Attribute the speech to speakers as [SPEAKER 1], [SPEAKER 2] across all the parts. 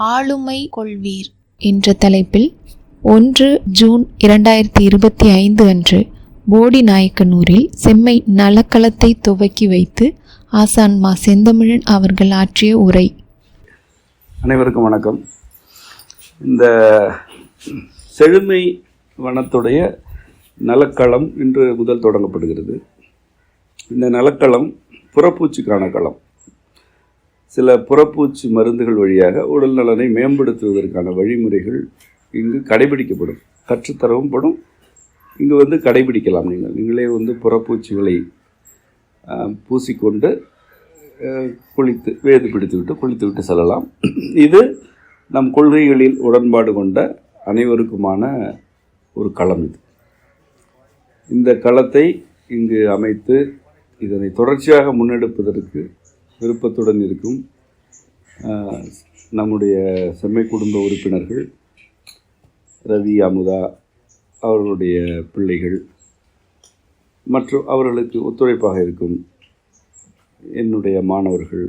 [SPEAKER 1] ஆளுமை கொள்வீர் என்ற தலைப்பில் 1 ஜூன் 2025 அன்று போடிநாயக்கனூரில் செம்மை நலக்களத்தை துவக்கி வைத்து ஆசான் மா செந்தமிழன் அவர்கள் ஆற்றிய உரை.
[SPEAKER 2] அனைவருக்கும் வணக்கம். இந்த செழுமை வனத்துடைய நலக்களம் இன்று முதல் தொடங்கப்படுகிறது. இந்த நலக்களம் புறப்பூச்சிக்கான களம். சில புறப்பூச்சி மருந்துகள் வழியாக உடல் நலனை மேம்படுத்துவதற்கான வழிமுறைகள் இங்கு கடைபிடிக்கப்படும், கற்றுத்தரவும் படும். இங்கு கடைபிடிக்கலாம். நீங்களே புறப்பூச்சிகளை பூசிக்கொண்டு குளித்து வேது பிடித்துவிட்டு குளித்துவிட்டு செல்லலாம். இது நம் கொள்கைகளில் உடன்பாடு கொண்ட அனைவருக்குமான ஒரு களம். இந்த களத்தை இங்கு அமைத்து இதனை தொடர்ச்சியாக முன்னெடுப்பதற்கு விருப்பத்துடன் இருக்கும் நம்முடைய செம்மை குடும்ப உறுப்பினர்கள் ரவி, அமுதா, அவர்களுடைய பிள்ளைகள் மற்றும் அவர்களுக்கு ஒத்துழைப்பாக இருக்கும் என்னுடைய மாணவர்கள்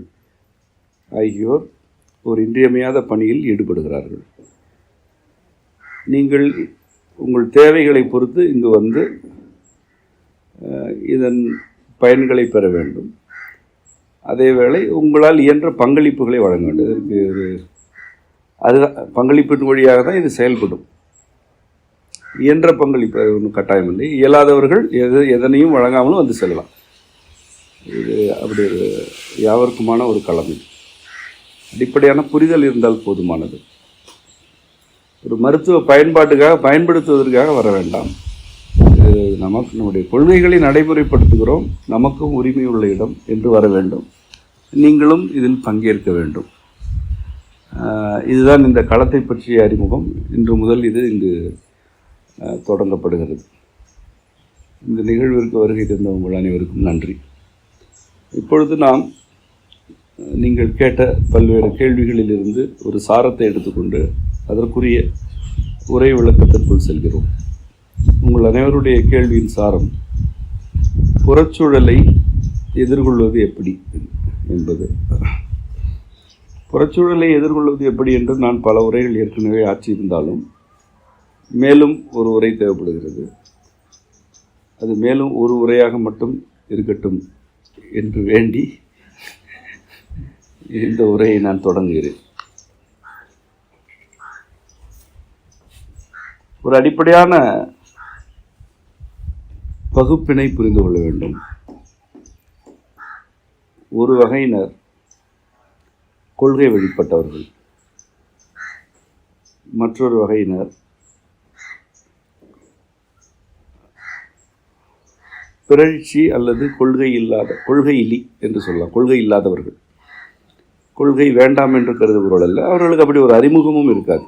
[SPEAKER 2] ஆகியோர் ஒரு இன்றியமையாத பணியில் ஈடுபடுகிறார்கள். நீங்கள் உங்கள் தேவைகளை பொறுத்து இங்கு இதன் பயன்களை பெற வேண்டும். அதேவேளை உங்களால் இயன்ற பங்களிப்புகளை வழங்க வேண்டும். இதற்கு அது பங்களிப்பின் வழியாக தான் இது செயல்படும். இயன்ற பங்களிப்பு ஒன்றும் கட்டாயம் இல்லை. இயலாதவர்கள் எதனையும் வழங்காமலும் செல்லலாம். இது அப்படி ஒரு யாவருக்குமான ஒரு களம். அடிப்படையான புரிதல் இருந்தால் போதுமானது. ஒரு மருத்துவ பயன்பாட்டுக்காக பயன்படுத்துவதற்காக வர வேண்டாம். நம்முடைய கொள்கைகளை நடைமுறைப்படுத்துகிறோம், நமக்கும் உரிமை உள்ள இடம் என்று வர வேண்டும். நீங்களும் இதில் பங்கேற்க வேண்டும். இதுதான் இந்த களத்தை பற்றிய அறிமுகம். இன்று முதல் இது இங்கு தொடங்கப்படுகிறது. இந்த நிகழ்விற்கு வருகை தந்த உங்கள் அனைவருக்கும் நன்றி. இப்பொழுது நாம் நீங்கள் கேட்ட பல்வேறு கேள்விகளிலிருந்து ஒரு சாரத்தை எடுத்துக்கொண்டு அதற்குரிய உரை விளக்கத்திற்குள் செல்கிறோம். உங்கள் அனைவருடைய கேள்வியின் சாரம் புறச்சூழலை எதிர்கொள்வது எப்படி என்பது. புறச்சூழலை எதிர்கொள்வது எப்படி என்று நான் பல உரைகள் ஏற்கனவே ஆற்றியிருந்தாலும் மேலும் ஒரு உரை தேவைப்படுகிறது. அது மேலும் ஒரு உரையாக மட்டும் இருக்கட்டும் என்று வேண்டி இந்த உரையை நான் தொடங்குகிறேன். ஒரு அடிப்படையான பகுப்பினை புரிந்து கொள்ள வேண்டும். ஒரு வகையினர் கொள்கை வழிபட்டவர்கள், மற்றொரு வகையினர் பிறழ்ச்சி அல்லது கொள்கையிலி என்று சொல்லலாம். கொள்கை இல்லாதவர்கள், கொள்கை வேண்டாம் என்று கருதுபவர்கள் அல்ல. அவர்களுக்கு அப்படி ஒரு அறிமுகமும் இருக்காது.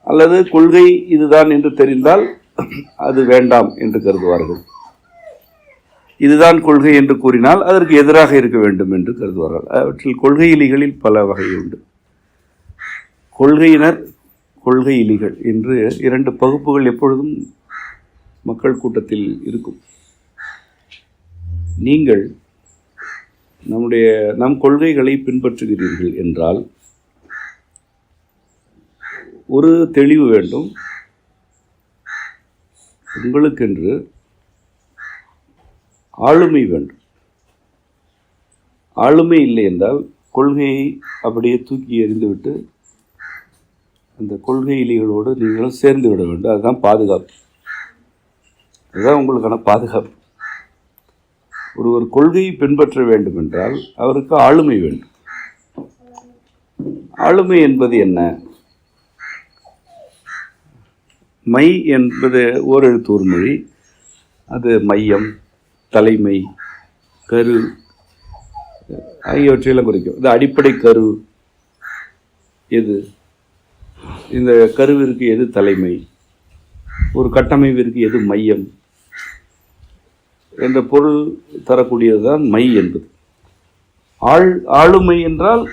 [SPEAKER 2] அல்லது கொள்கை இதுதான் என்று தெரிந்தால் அது வேண்டாம் என்று கருதுவார்கள். இதுதான் கொள்கை என்று கூறினால் அதற்கு எதிராக இருக்க வேண்டும் என்று கருதுவார்கள். அவற்றில் கொள்கையிலிகளில் பல வகை உண்டு. கொள்கையினர், கொள்கையிலிகள் என்று 2 பகுப்புகள் எப்பொழுதும் மக்கள் கூட்டத்தில் இருக்கும். நீங்கள் நம் கொள்கைகளை பின்பற்றுகிறீர்கள் என்றால் ஒரு தெளிவு வேண்டும். உங்களுக்கென்று ஆளுமை வேண்டும். ஆளுமை இல்லை என்றால் கொள்கையை அப்படியே தூக்கி எறிந்துவிட்டு அந்த கொள்கையிலிகளோடு நீங்களும் சேர்ந்து விட வேண்டும். அதுதான் பாதுகாப்பு. அதுதான் உங்களுக்கான பாதுகாப்பு. ஒருவர் கொள்கையை பின்பற்ற வேண்டும் என்றால் அவருக்கு ஆளுமை வேண்டும். ஆளுமை என்பது என்ன? மை என்பது ஓரெழுத்து ஒரு மொழி. அது மையம், தலைமை, கரு ஆகியவற்றையெல்லாம் குறிக்கும். இது அடிப்படை கரு எது? இந்த கருவிற்கு எது தலைமை? ஒரு கட்டமைப்பிற்கு எது மையம் என்ற பொருள் தரக்கூடியதுதான் மை என்பது. ஆளுமை என்றால்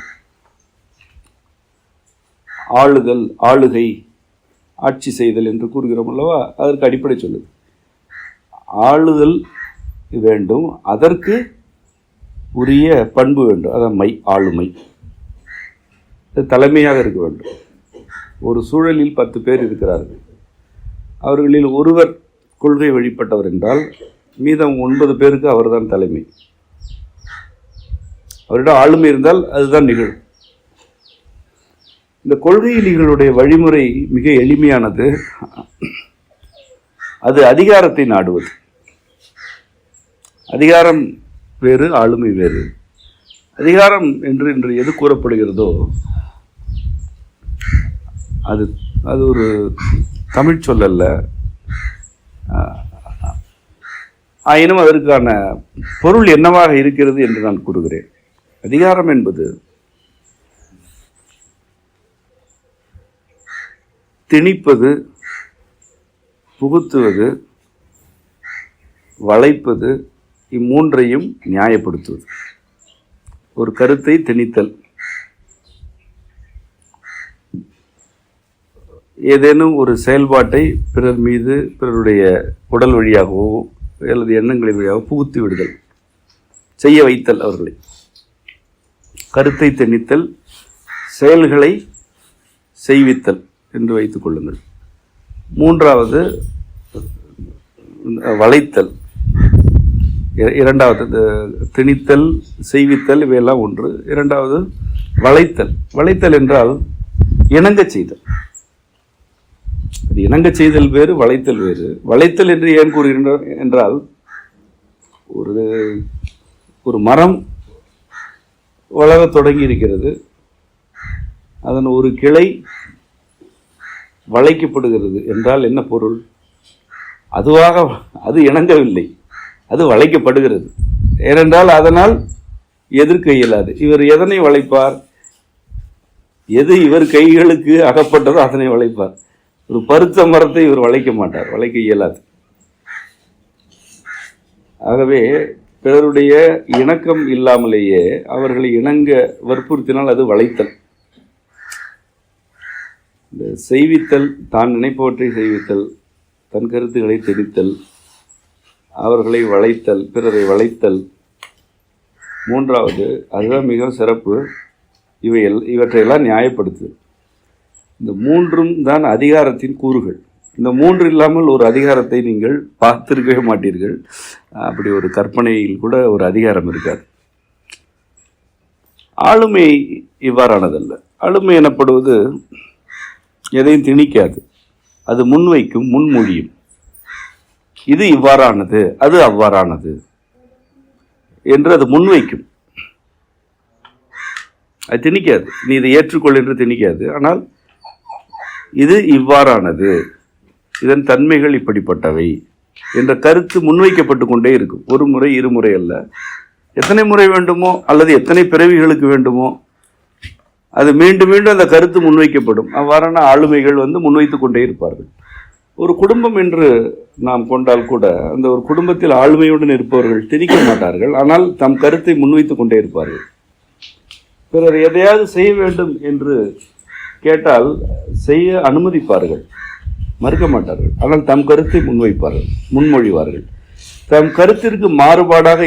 [SPEAKER 2] ஆளுதல், ஆளுகை, ஆட்சி செய்தல் என்று கூறுகிறோம் அல்லவா? அதற்கு அடிப்படை சொல்லுது. ஆளுதல் வேண்டும், அதற்கு உரிய பண்பு வேண்டும். அதான் மை, ஆளுமை. அது தலைமையாக இருக்க வேண்டும். ஒரு சூழலில் 10 பேர் இருக்கிறார்கள். அவர்களில் ஒருவர் கொள்கை வழிபட்டவர் என்றால் மீதம் 9 பேருக்கு அவர்தான் தலைமை. அவரிடம் ஆளுமை இருந்தால் அதுதான் நிகழும். இந்த கொள்கையிலிகளுடைய வழிமுறை மிக எளிமையானது. அது அதிகாரத்தை நாடுவது. அதிகாரம் வேறு, ஆளுமை வேறு. அதிகாரம் என்று இன்று எது கூறப்படுகிறதோ அது அது ஒரு தமிழ் சொல் அல்ல. ஆயினும் அதற்கான பொருள் என்னவாக இருக்கிறது என்று நான் கூறுகிறேன். அதிகாரம் என்பது திணிப்பது, புகுத்துவது, வளைப்பது, இம்மூன்றையும் நியாயப்படுத்துவது. ஒரு கருத்தை திணித்தல், ஏதேனும் ஒரு செயல்பாட்டை பிறர் மீது பிறருடைய உடல் வழியாகவோ அல்லது எண்ணங்களின் வழியாகவோ புகுத்தி விடுதல், செய்ய வைத்தல். அவர்களை கருத்தை திணித்தல், செயல்களை செய்வித்தல் என்று வைத்துக் கொள்ளுங்கள். மூன்றாவது வளைத்தல். இரண்டாவது திணித்தல், செய்வித்தல், இவையெல்லாம் ஒன்று. இரண்டாவது வளைத்தல். வளைத்தல் என்றால் இணங்க செய்தல். அது இணங்க செய்தல் வேறு, வளைத்தல் வேறு. வளைத்தல் என்று ஏன் கூறுகின்றோம் என்றால், ஒரு மரம் வளர தொடங்கி இருக்கிறது. அதன் ஒரு கிளை வளைக்கப்படுகிறது என்றால் என்ன பொருள்? அதுவாக அது இணங்கவில்லை, அது வளைக்கப்படுகிறது. ஏனென்றால் அதனால் எதிர்க்க இயலாது. இவர் எதனை வளைப்பார்? எது இவர் கைகளுக்கு அகப்பட்டதோ அதனை வளைப்பார். ஒரு பருத்த மரத்தை இவர் வளைக்க மாட்டார், வளைக்க இயலாது. ஆகவே பிறருடைய இணக்கம் இல்லாமலேயே அவர்களை இணங்க வற்புறுத்தினால் அது வளைத்தல். இந்த செய்வித்தல், தான் நினைப்பவற்றை செய்வித்தல், தன் கருத்துக்களை திணித்தல், அவர்களை வளைத்தல், பிறரை வளைத்தல். மூன்றாவது, அதுதான் மிகவும் சிறப்பு, இவற்றையெல்லாம் நியாயப்படுத்துதல். இந்த மூன்றும் தான் அதிகாரத்தின் கூறுகள். இந்த மூன்று இல்லாமல் ஒரு அதிகாரத்தை நீங்கள் பார்த்திருக்கவே மாட்டீர்கள். அப்படி ஒரு கற்பனையில் கூட ஒரு அதிகாரம் இருக்காது. ஆளுமை இவ்வாறானதல்ல. ஆளுமை எனப்படுவது எதையும் திணிக்காது, அது முன்வைக்கும், முன்மொழியும். இது இவ்வாறானது, அது அவ்வாறானது என்று அது முன்வைக்கும். அது திணிக்காது. நீ இதை ஏற்றுக்கொள் என்று திணிக்காது. ஆனால் இது இவ்வாறானது, இதன் தன்மைகள் இப்படிப்பட்டவை என்ற கருத்து முன்வைக்கப்பட்டு கொண்டே இருக்கும். ஒரு முறை, இருமுறை அல்ல, எத்தனை முறை வேண்டுமோ அல்லது எத்தனை பிறவிகளுக்கு வேண்டுமோ அது மீண்டும் மீண்டும் அந்த கருத்து முன்வைக்கப்படும். அவ்வாறான ஆளுமைகள் முன்வைத்து கொண்டே இருப்பார்கள். ஒரு குடும்பம் என்று நாம் கொண்டால் கூட அந்த ஒரு குடும்பத்தில் ஆளுமையுடன் இருப்பவர்கள் திணிக்க மாட்டார்கள், ஆனால் தம் கருத்தை முன்வைத்து கொண்டே இருப்பார்கள். பிறர் எதையாவது செய்ய வேண்டும் என்று கேட்டால் செய்ய அனுமதிப்பார்கள், மறுக்க மாட்டார்கள். ஆனால் தம் கருத்தை முன்வைப்பார்கள், முன்மொழிவார்கள். தம் கருத்திற்கு மாறுபாடாக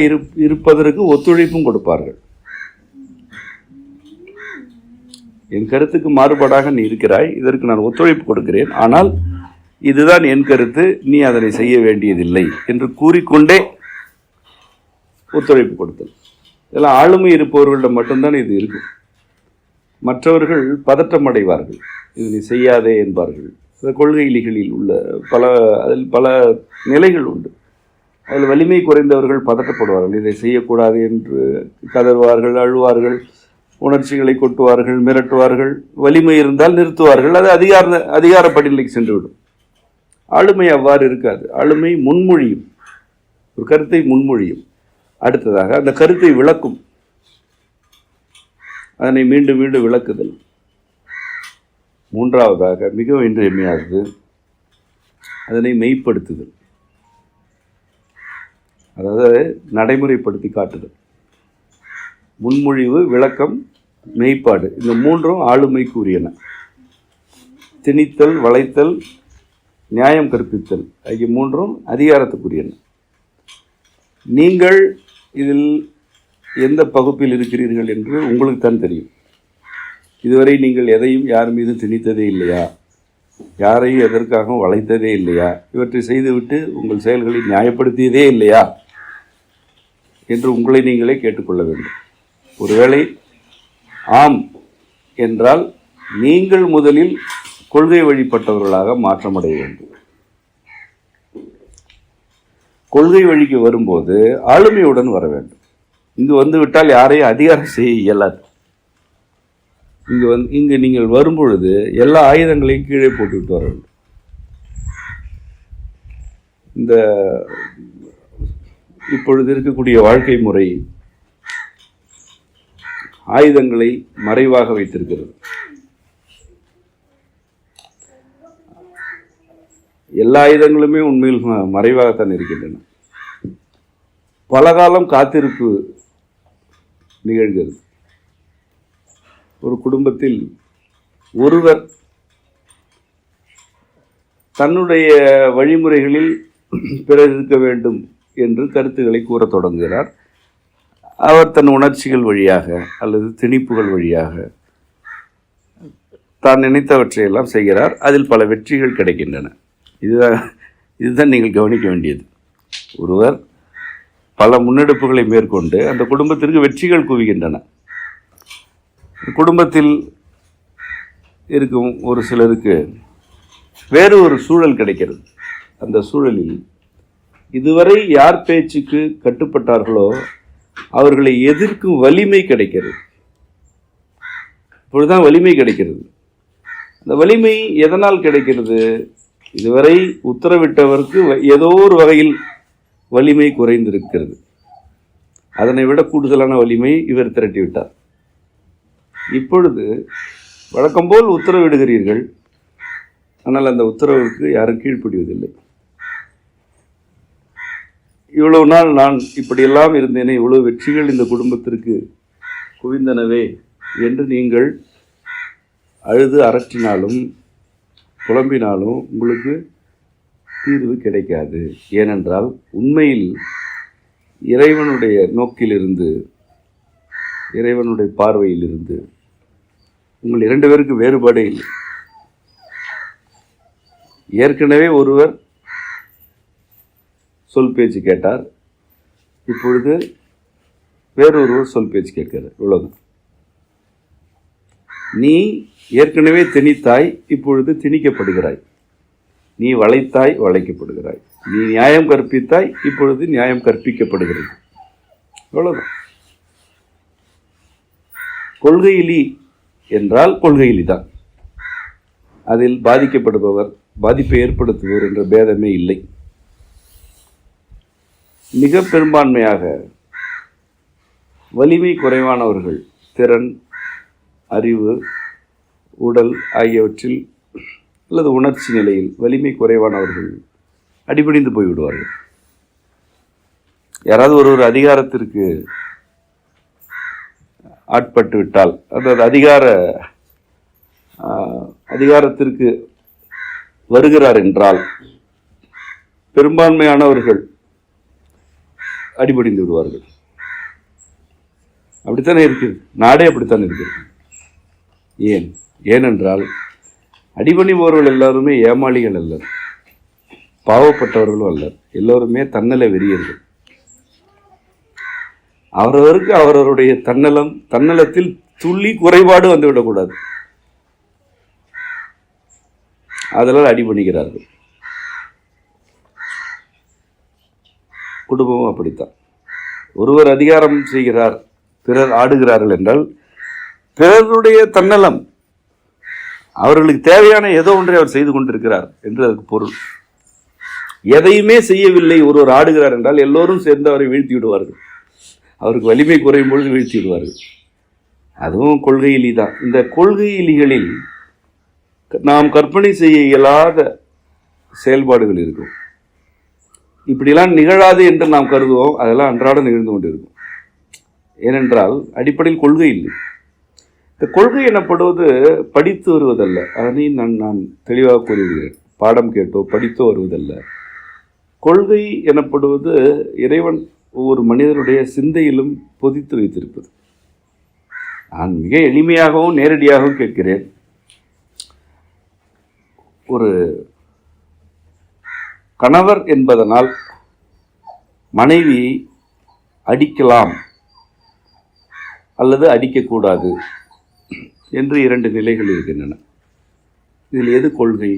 [SPEAKER 2] இருப்பதற்கு ஒத்துழைப்பும் கொடுப்பார்கள். என் கருத்துக்கு மாறுபாடாக நீ இருக்கிறாய், இதற்கு நான் ஒத்துழைப்பு கொடுக்கிறேன், ஆனால் இதுதான் என் கருத்து, நீ அதனை செய்ய வேண்டியதில்லை என்று கூறிக்கொண்டே ஒத்துழைப்பு கொடுத்தல். இதெல்லாம் ஆளுமை இருப்பவர்களிடம் மட்டும்தான் இது இருக்கும். மற்றவர்கள் பதற்றம் அடைவார்கள், இது நீ செய்யாதே என்பார்கள். கொள்கைகளில் உள்ள அதில் பல நிலைகள் உண்டு. அதில் வலிமை குறைந்தவர்கள் பதட்டப்படுவார்கள், இதை செய்யக்கூடாது என்று கதறுவார்கள், அழுவார்கள், உணர்ச்சிகளை கொட்டுவார்கள், மிரட்டுவார்கள். வலிமை இருந்தால் நிறுத்துவார்கள். அது அதிகார படிநிலைக்கு சென்றுவிடும். ஆளுமை அவ்வாறு இருக்காது. ஆளுமை முன்மொழியும், ஒரு கருத்தை முன்மொழியும். அடுத்ததாக அந்த கருத்தை விளக்கும், அதனை மீண்டும் மீண்டும் விளக்குதல். மூன்றாவதாக மிகவும் இன்றியமையாதது அதனை மெய்ப்படுத்துதல், அதாவது நடைமுறைப்படுத்தி காட்டுதல். முன்மொழிவு, விளக்கம், மெய்ப்பாடு, இந்த மூன்றும் ஆளுமைக்கு உரியன. திணித்தல், வளைத்தல், நியாயம் கற்பித்தல் ஆகிய மூன்றும் அதிகாரத்துக்குரியன. நீங்கள் இதில் எந்த பகுப்பில் இருக்கிறீர்கள் என்று உங்களுக்கு தான் தெரியும். இதுவரை நீங்கள் எதையும் யார் மீதும் திணித்ததே இல்லையா? யாரையும் எதற்காகவும் வளைத்ததே இல்லையா? இவற்றை செய்துவிட்டு உங்கள் செயல்களை நியாயப்படுத்தியதே இல்லையா என்று உங்களை நீங்களே கேட்டுக்கொள்ள வேண்டும். ஒருவேளை ஆம் என்றால் நீங்கள் முதலில் கொள்கை வழிபட்டவர்களாக மாற்றமடைய வேண்டும். கொள்கை வழிக்கு வரும்போது ஆளுமையுடன் வர வேண்டும். இங்கு வந்துவிட்டால் யாரையும் அதிகாரம் செய்ய இயலாது. இங்கு நீங்கள் வரும்பொழுது எல்லா ஆயுதங்களையும் கீழே போட்டுவிட்டு வர வேண்டும். இந்த இப்பொழுது இருக்கக்கூடிய வாழ்க்கை முறை ஆயுதங்களை மறைவாக வைத்திருக்கிறது. எல்லா ஆயுதங்களுமே உண்மையில் மறைவாகத்தான் இருக்கின்றன. பல காலம் காத்திருப்பு நிகழ்கிறது. ஒரு குடும்பத்தில் ஒருவர் தன்னுடைய வழிமுறைகளில் பிறர் இருக்க வேண்டும் என்று கருத்துக்களை கூறத் தொடங்குகிறார். அவர் தன் உணர்ச்சிகள் வழியாக அல்லது திணிப்புகள் வழியாக தான் நினைத்தவற்றையெல்லாம் செய்கிறார். அதில் பல வெற்றிகள் கிடைக்கின்றன. இதுதான் நீங்கள் கவனிக்க வேண்டியது. ஒருவர் பல முன்னெடுப்புகளை மேற்கொண்டு அந்த குடும்பத்திற்கு வெற்றிகள் குவிகின்றன. குடும்பத்தில் இருக்கும் ஒரு சிலருக்கு வேறு ஒரு சூழல் கிடைக்கிறது. அந்த சூழலில் இதுவரை யார் பேச்சுக்கு கட்டுப்பட்டார்களோ அவர்களை எதிர்க்கும் வலிமை கிடைக்கிறது. இப்பொழுதுதான் வலிமை கிடைக்கிறது. அந்த வலிமை எதனால் கிடைக்கிறது? இதுவரை உத்தரவிட்டவருக்கு ஏதோ ஒரு வகையில் வலிமை குறைந்திருக்கிறது. அதனை விட கூடுதலான வலிமை இவர் திரட்டிவிட்டார். இப்பொழுது வழக்கம்போல் உத்தரவிடுகிறீர்கள், ஆனால் அந்த உத்தரவுக்கு யாரும் கீழ்ப்படிவதில்லை. இவ்வளவு நாள் நான் இப்படியெல்லாம் இருந்தேனே, இவ்வளவு வெற்றிகள் இந்த குடும்பத்திற்கு குவிந்தனவே என்று நீங்கள் அழுது அரற்றினாலும் புலம்பினாலும் உங்களுக்கு தீர்வு கிடைக்காது. ஏனென்றால் உண்மையில் இறைவனுடைய நோக்கிலிருந்து, இறைவனுடைய பார்வையிலிருந்து உங்கள் இரண்டு பேருக்கு வேறுபாடே இல்லை. ஏற்கனவே ஒருவர் சொல் பேச்சு கேட்டார், இப்பொழுது வேறொருவர் சொல் பேச்சு கேட்கிறார். இவ்வளவுதான். நீ ஏற்கனவே திணித்தாய், இப்பொழுது திணிக்கப்படுகிறாய். நீ வளைத்தாய், வளைக்கப்படுகிறாய். நீ நியாயம் கற்பித்தாய், இப்பொழுது நியாயம் கற்பிக்கப்படுகிறது. அவ்வளவுதான். கொள்கையிலி என்றால் கொள்கையிலி தான். அதில் பாதிக்கப்படுபவர், பாதிப்பை ஏற்படுத்துபவர் என்ற பேதமே இல்லை. மிக பெரும்பான்மையாக வலிமை குறைவானவர்கள், திறன், அறிவு, உடல் ஆகியவற்றில் அல்லது உணர்ச்சி நிலையில் வலிமை குறைவானவர்கள் அடிபணிந்து போய்விடுவார்கள். யாராவது ஒரு அதிகாரத்திற்கு ஆட்பட்டு விட்டால், அதாவது அதிகாரத்திற்கு வருகிறார் என்றால் பெரும்பான்மையானவர்கள் அடிபடிந்து விடுவார்கள். அப்படித்தானே இருக்கிறது. நாடே அப்படித்தான் இருக்கிறது. ஏனென்றால் அடிபணிபவர்கள் எல்லாருமே ஏமாளிகள் அல்லர், பாவப்பட்டவர்களும் அல்லர். எல்லோருமே தன்னல வெறியர்கள். அவரவருக்கு அவரவருடைய தன்னலத்தில் துள்ளி குறைபாடு வந்துவிடக்கூடாது. அதனால் அடிபணிகிறார்கள். குடும்பமும் அப்படித்தான். ஒருவர் அதிகாரம் செய்கிறார், பிறர் ஆடுகிறார்கள் என்றால் பிறருடைய தன்னலம், அவர்களுக்கு தேவையான ஏதோ ஒன்றை அவர் செய்து கொண்டிருக்கிறார் என்று அதற்கு பொருள். எதையுமே செய்யவில்லை ஒருவர் ஆடுகிறார் என்றால் எல்லோரும் சேர்ந்து அவரை வீழ்த்தி விடுவார்கள். அவருக்கு வலிமை குறையும் பொழுது வீழ்த்தி விடுவார்கள். அதுவும் கொள்கையிலி தான். இந்த கொள்கையிலிகளில் நாம் கற்பனை செய்ய இயலாத செயல்பாடுகள் இருக்கும். இப்படிலாம் நிகழாது என்று நாம் கருதுவோம். அதெல்லாம் அன்றாடம் நிகழ்ந்து கொண்டிருக்கும். ஏனென்றால் அடிப்படையில் கொள்கை இல்லை. இந்த கொள்கை எனப்படுவது படித்து வருவதல்ல. அதனை நான் தெளிவாக கூறுகிறேன். பாடம் கேட்டோ படித்தோ வருவதல்ல. கொள்கை எனப்படுவது இறைவன் ஒவ்வொரு மனிதனுடைய சிந்தையிலும் பொதித்து வைத்திருப்பது. நான் மிக எளிமையாகவும் நேரடியாகவும் கேட்கிறேன். ஒரு கணவர் என்பதனால் மனைவியை அடிக்கலாம் அல்லது அடிக்கக்கூடாது என்று 2 நிலைகள் இருக்கின்றன. இதில் எது கொள்கை?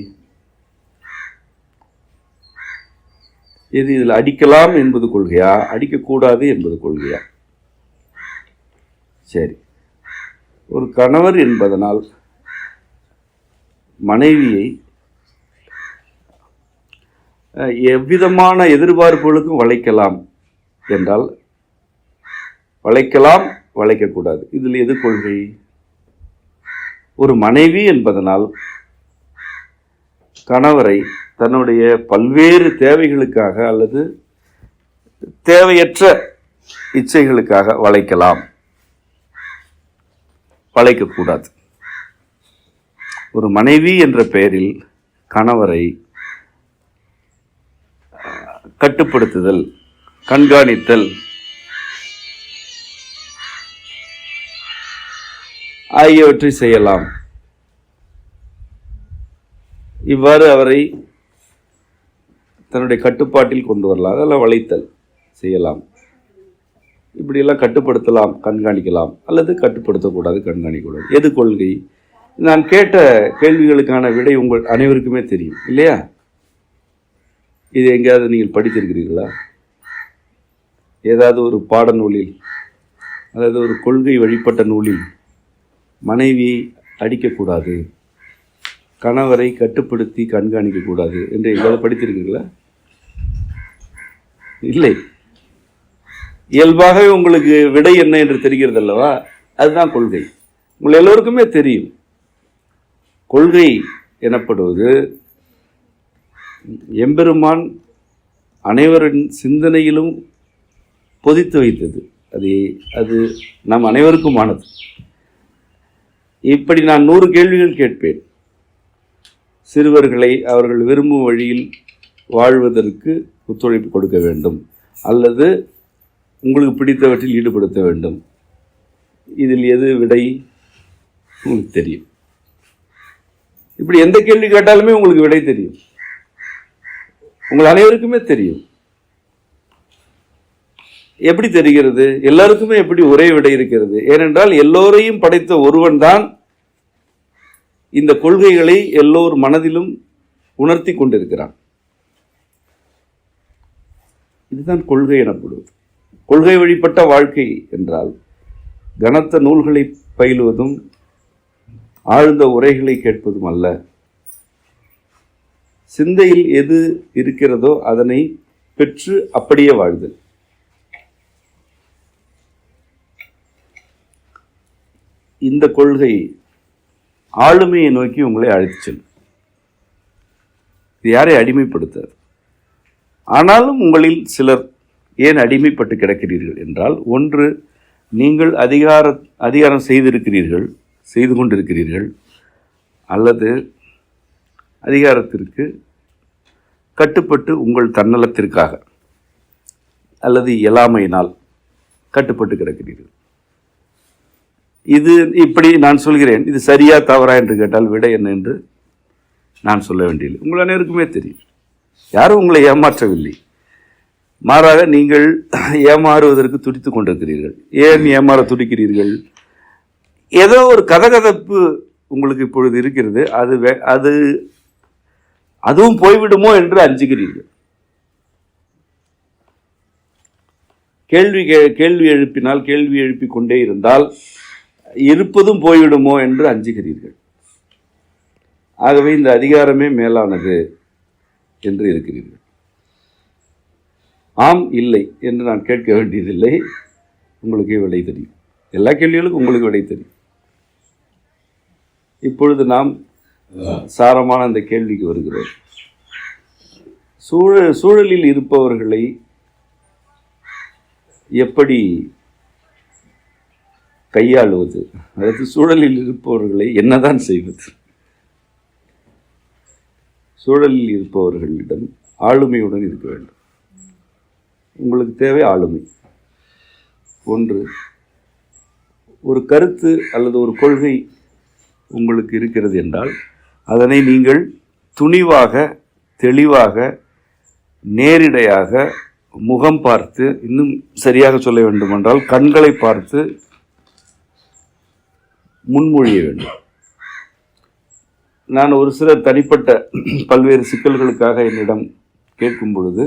[SPEAKER 2] இதில் அடிக்கலாம் என்பது கொள்கையா, அடிக்கக்கூடாது என்பது கொள்கையா? சரி, ஒரு கணவர் என்பதனால் மனைவியை எவ்விதமான எதிர்பார்ப்புகளுக்கும் வளைக்கலாம் என்றால் வளைக்கலாம், வளைக்கக்கூடாது. இதில் எது கொள்கை? ஒரு மனைவி என்பதனால் கணவரை தன்னுடைய பல்வேறு தேவைகளுக்காக அல்லது தேவையற்ற இச்சைகளுக்காக வளைக்கலாம், வளைக்கக்கூடாது. ஒரு மனைவி என்ற பெயரில் கணவரை கட்டுப்படுத்துதல், கண்காணித்தல் ஆகியவற்றை செய்யலாம். இவ்வாறு அவரை தன்னுடைய கட்டுப்பாட்டில் கொண்டு வரலாம், அதெல்லாம் வளைத்தல் செய்யலாம். இப்படியெல்லாம் கட்டுப்படுத்தலாம், கண்காணிக்கலாம், அல்லது கட்டுப்படுத்தக்கூடாது, கண்காணிக்கக்கூடாது. எது கொள்கை? நான் கேட்ட கேள்விகளுக்கான விடை உங்கள் அனைவருக்குமே தெரியும் இல்லையா? இது எங்கேயாவது நீங்கள் படித்திருக்கிறீர்களா? ஏதாவது ஒரு பாடநூலில் அல்லது ஒரு கொள்கை வழிபட்ட நூலில் மனைவியை அடிக்கக்கூடாது, கணவரை கட்டுப்படுத்தி கண்காணிக்கக்கூடாது என்று எங்கேயாவது படித்திருக்கிறீர்களா? இல்லை. இயல்பாகவே உங்களுக்கு விடை என்ன என்று தெரிகிறது அல்லவா? அதுதான் கொள்கை. உங்கள் எல்லோருக்குமே தெரியும். கொள்கை எனப்படுவது எம்பெருமான் அனைவரின் சிந்தனையிலும் பொதித்து வைத்தது. அது நம் அனைவருக்குமானது. இப்படி நான் 100 கேள்விகள் கேட்பேன். சிறுவர்களை அவர்கள் விரும்பும் வழியில் வாழ்வதற்கு ஒத்துழைப்பு கொடுக்க வேண்டும், அல்லது உங்களுக்கு பிடித்தவற்றில் ஈடுபடுத்த வேண்டும். இதில் எது விடை உங்களுக்கு தெரியும். இப்படி எந்த கேள்வி கேட்டாலுமே உங்களுக்கு விடை தெரியும். உங்கள் அனைவருக்குமே தெரியும். எப்படி தெரிகிறது? எல்லாருக்குமே எப்படி ஒரே விடை இருக்கிறது? ஏனென்றால் எல்லோரையும் படைத்த ஒருவன் தான் இந்த கொள்கைகளை எல்லோர் மனதிலும் உணர்த்தி கொண்டிருக்கிறான். இதுதான் கொள்கை எனப்படுவது. கொள்கை வழிபட்ட வாழ்க்கை என்றால் கனத்த நூல்களை பயிலுவதும் ஆழ்ந்த உரைகளை கேட்பதும் அல்ல. சிந்தையில் எது இருக்கிறதோ அதனை பெற்று அப்படியே வாழ்தல். இந்த கொள்கை ஆளுமையை நோக்கி உங்களை அழைத்து செல்லும். இது யாரை அடிமைப்படுத்தாது. ஆனாலும் உங்களில் சிலர் ஏன் அடிமைப்பட்டு கிடக்கிறீர்கள் என்றால், ஒன்று, நீங்கள் அதிகாரம் செய்து கொண்டிருக்கிறீர்கள், அல்லது அதிகாரத்திற்கு கட்டுப்பட்டு உங்கள் தன்னலத்திற்காக அல்லது இயலாமையினால் கட்டுப்பட்டு கிடக்கிறீர்கள். இது இப்படி நான் சொல்கிறேன். இது சரியா தவறா என்று கேட்டால் விடை என்ன என்று நான் சொல்ல வேண்டியதில்லை. உங்கள் அனைவருக்குமே தெரியும். யாரும் உங்களை ஏமாற்றவில்லை. மாறாக நீங்கள் ஏமாறுவதற்கு துடித்துக் கொண்டிருக்கிறீர்கள். ஏன் ஏமாற துடிக்கிறீர்கள்? ஏதோ ஒரு கதகதப்பு உங்களுக்கு இப்பொழுது இருக்கிறது. அதுவும் போய்விடுமோ என்று அஞ்சுகிறீர்கள். கேள்வி எழுப்பினால், கேள்வி எழுப்பிக் கொண்டே இருந்தால் இருப்பதும் போய்விடுமோ என்று அஞ்சுகிறீர்கள். ஆகவே இந்த அதிகாரமே மேலானது என்று இருக்கிறீர்கள். ஆம், இல்லை என்று நான் கேட்க வேண்டியதில்லை. உங்களுக்கே விடை தெரியும். எல்லா கேள்விகளுக்கும் உங்களுக்கு விடை தெரியும். இப்பொழுது நாம் சாரமான அந்த கேள்விக்கு வருகிறோம். சூழலில் இருப்பவர்களை எப்படி கையாளுவது? அதாவது சூழலில் இருப்பவர்களை என்னதான் செய்வது? சூழலில் இருப்பவர்களிடம் ஆளுமையுடன் இருக்க வேண்டும். உங்களுக்கு தேவை ஆளுமை. ஒன்று, ஒரு கருத்து அல்லது ஒரு கொள்கை உங்களுக்கு இருக்கிறது என்றால் அதனை நீங்கள் துணிவாக, தெளிவாக, நேரிடையாக, முகம் பார்த்து, இன்னும் சரியாக சொல்ல வேண்டுமென்றால் கண்களை பார்த்து முன்மொழிய வேண்டும். நான் ஒரு சில தனிப்பட்ட பல்வேறு சிக்கல்களுக்காக என்னிடம் கேட்கும் பொழுது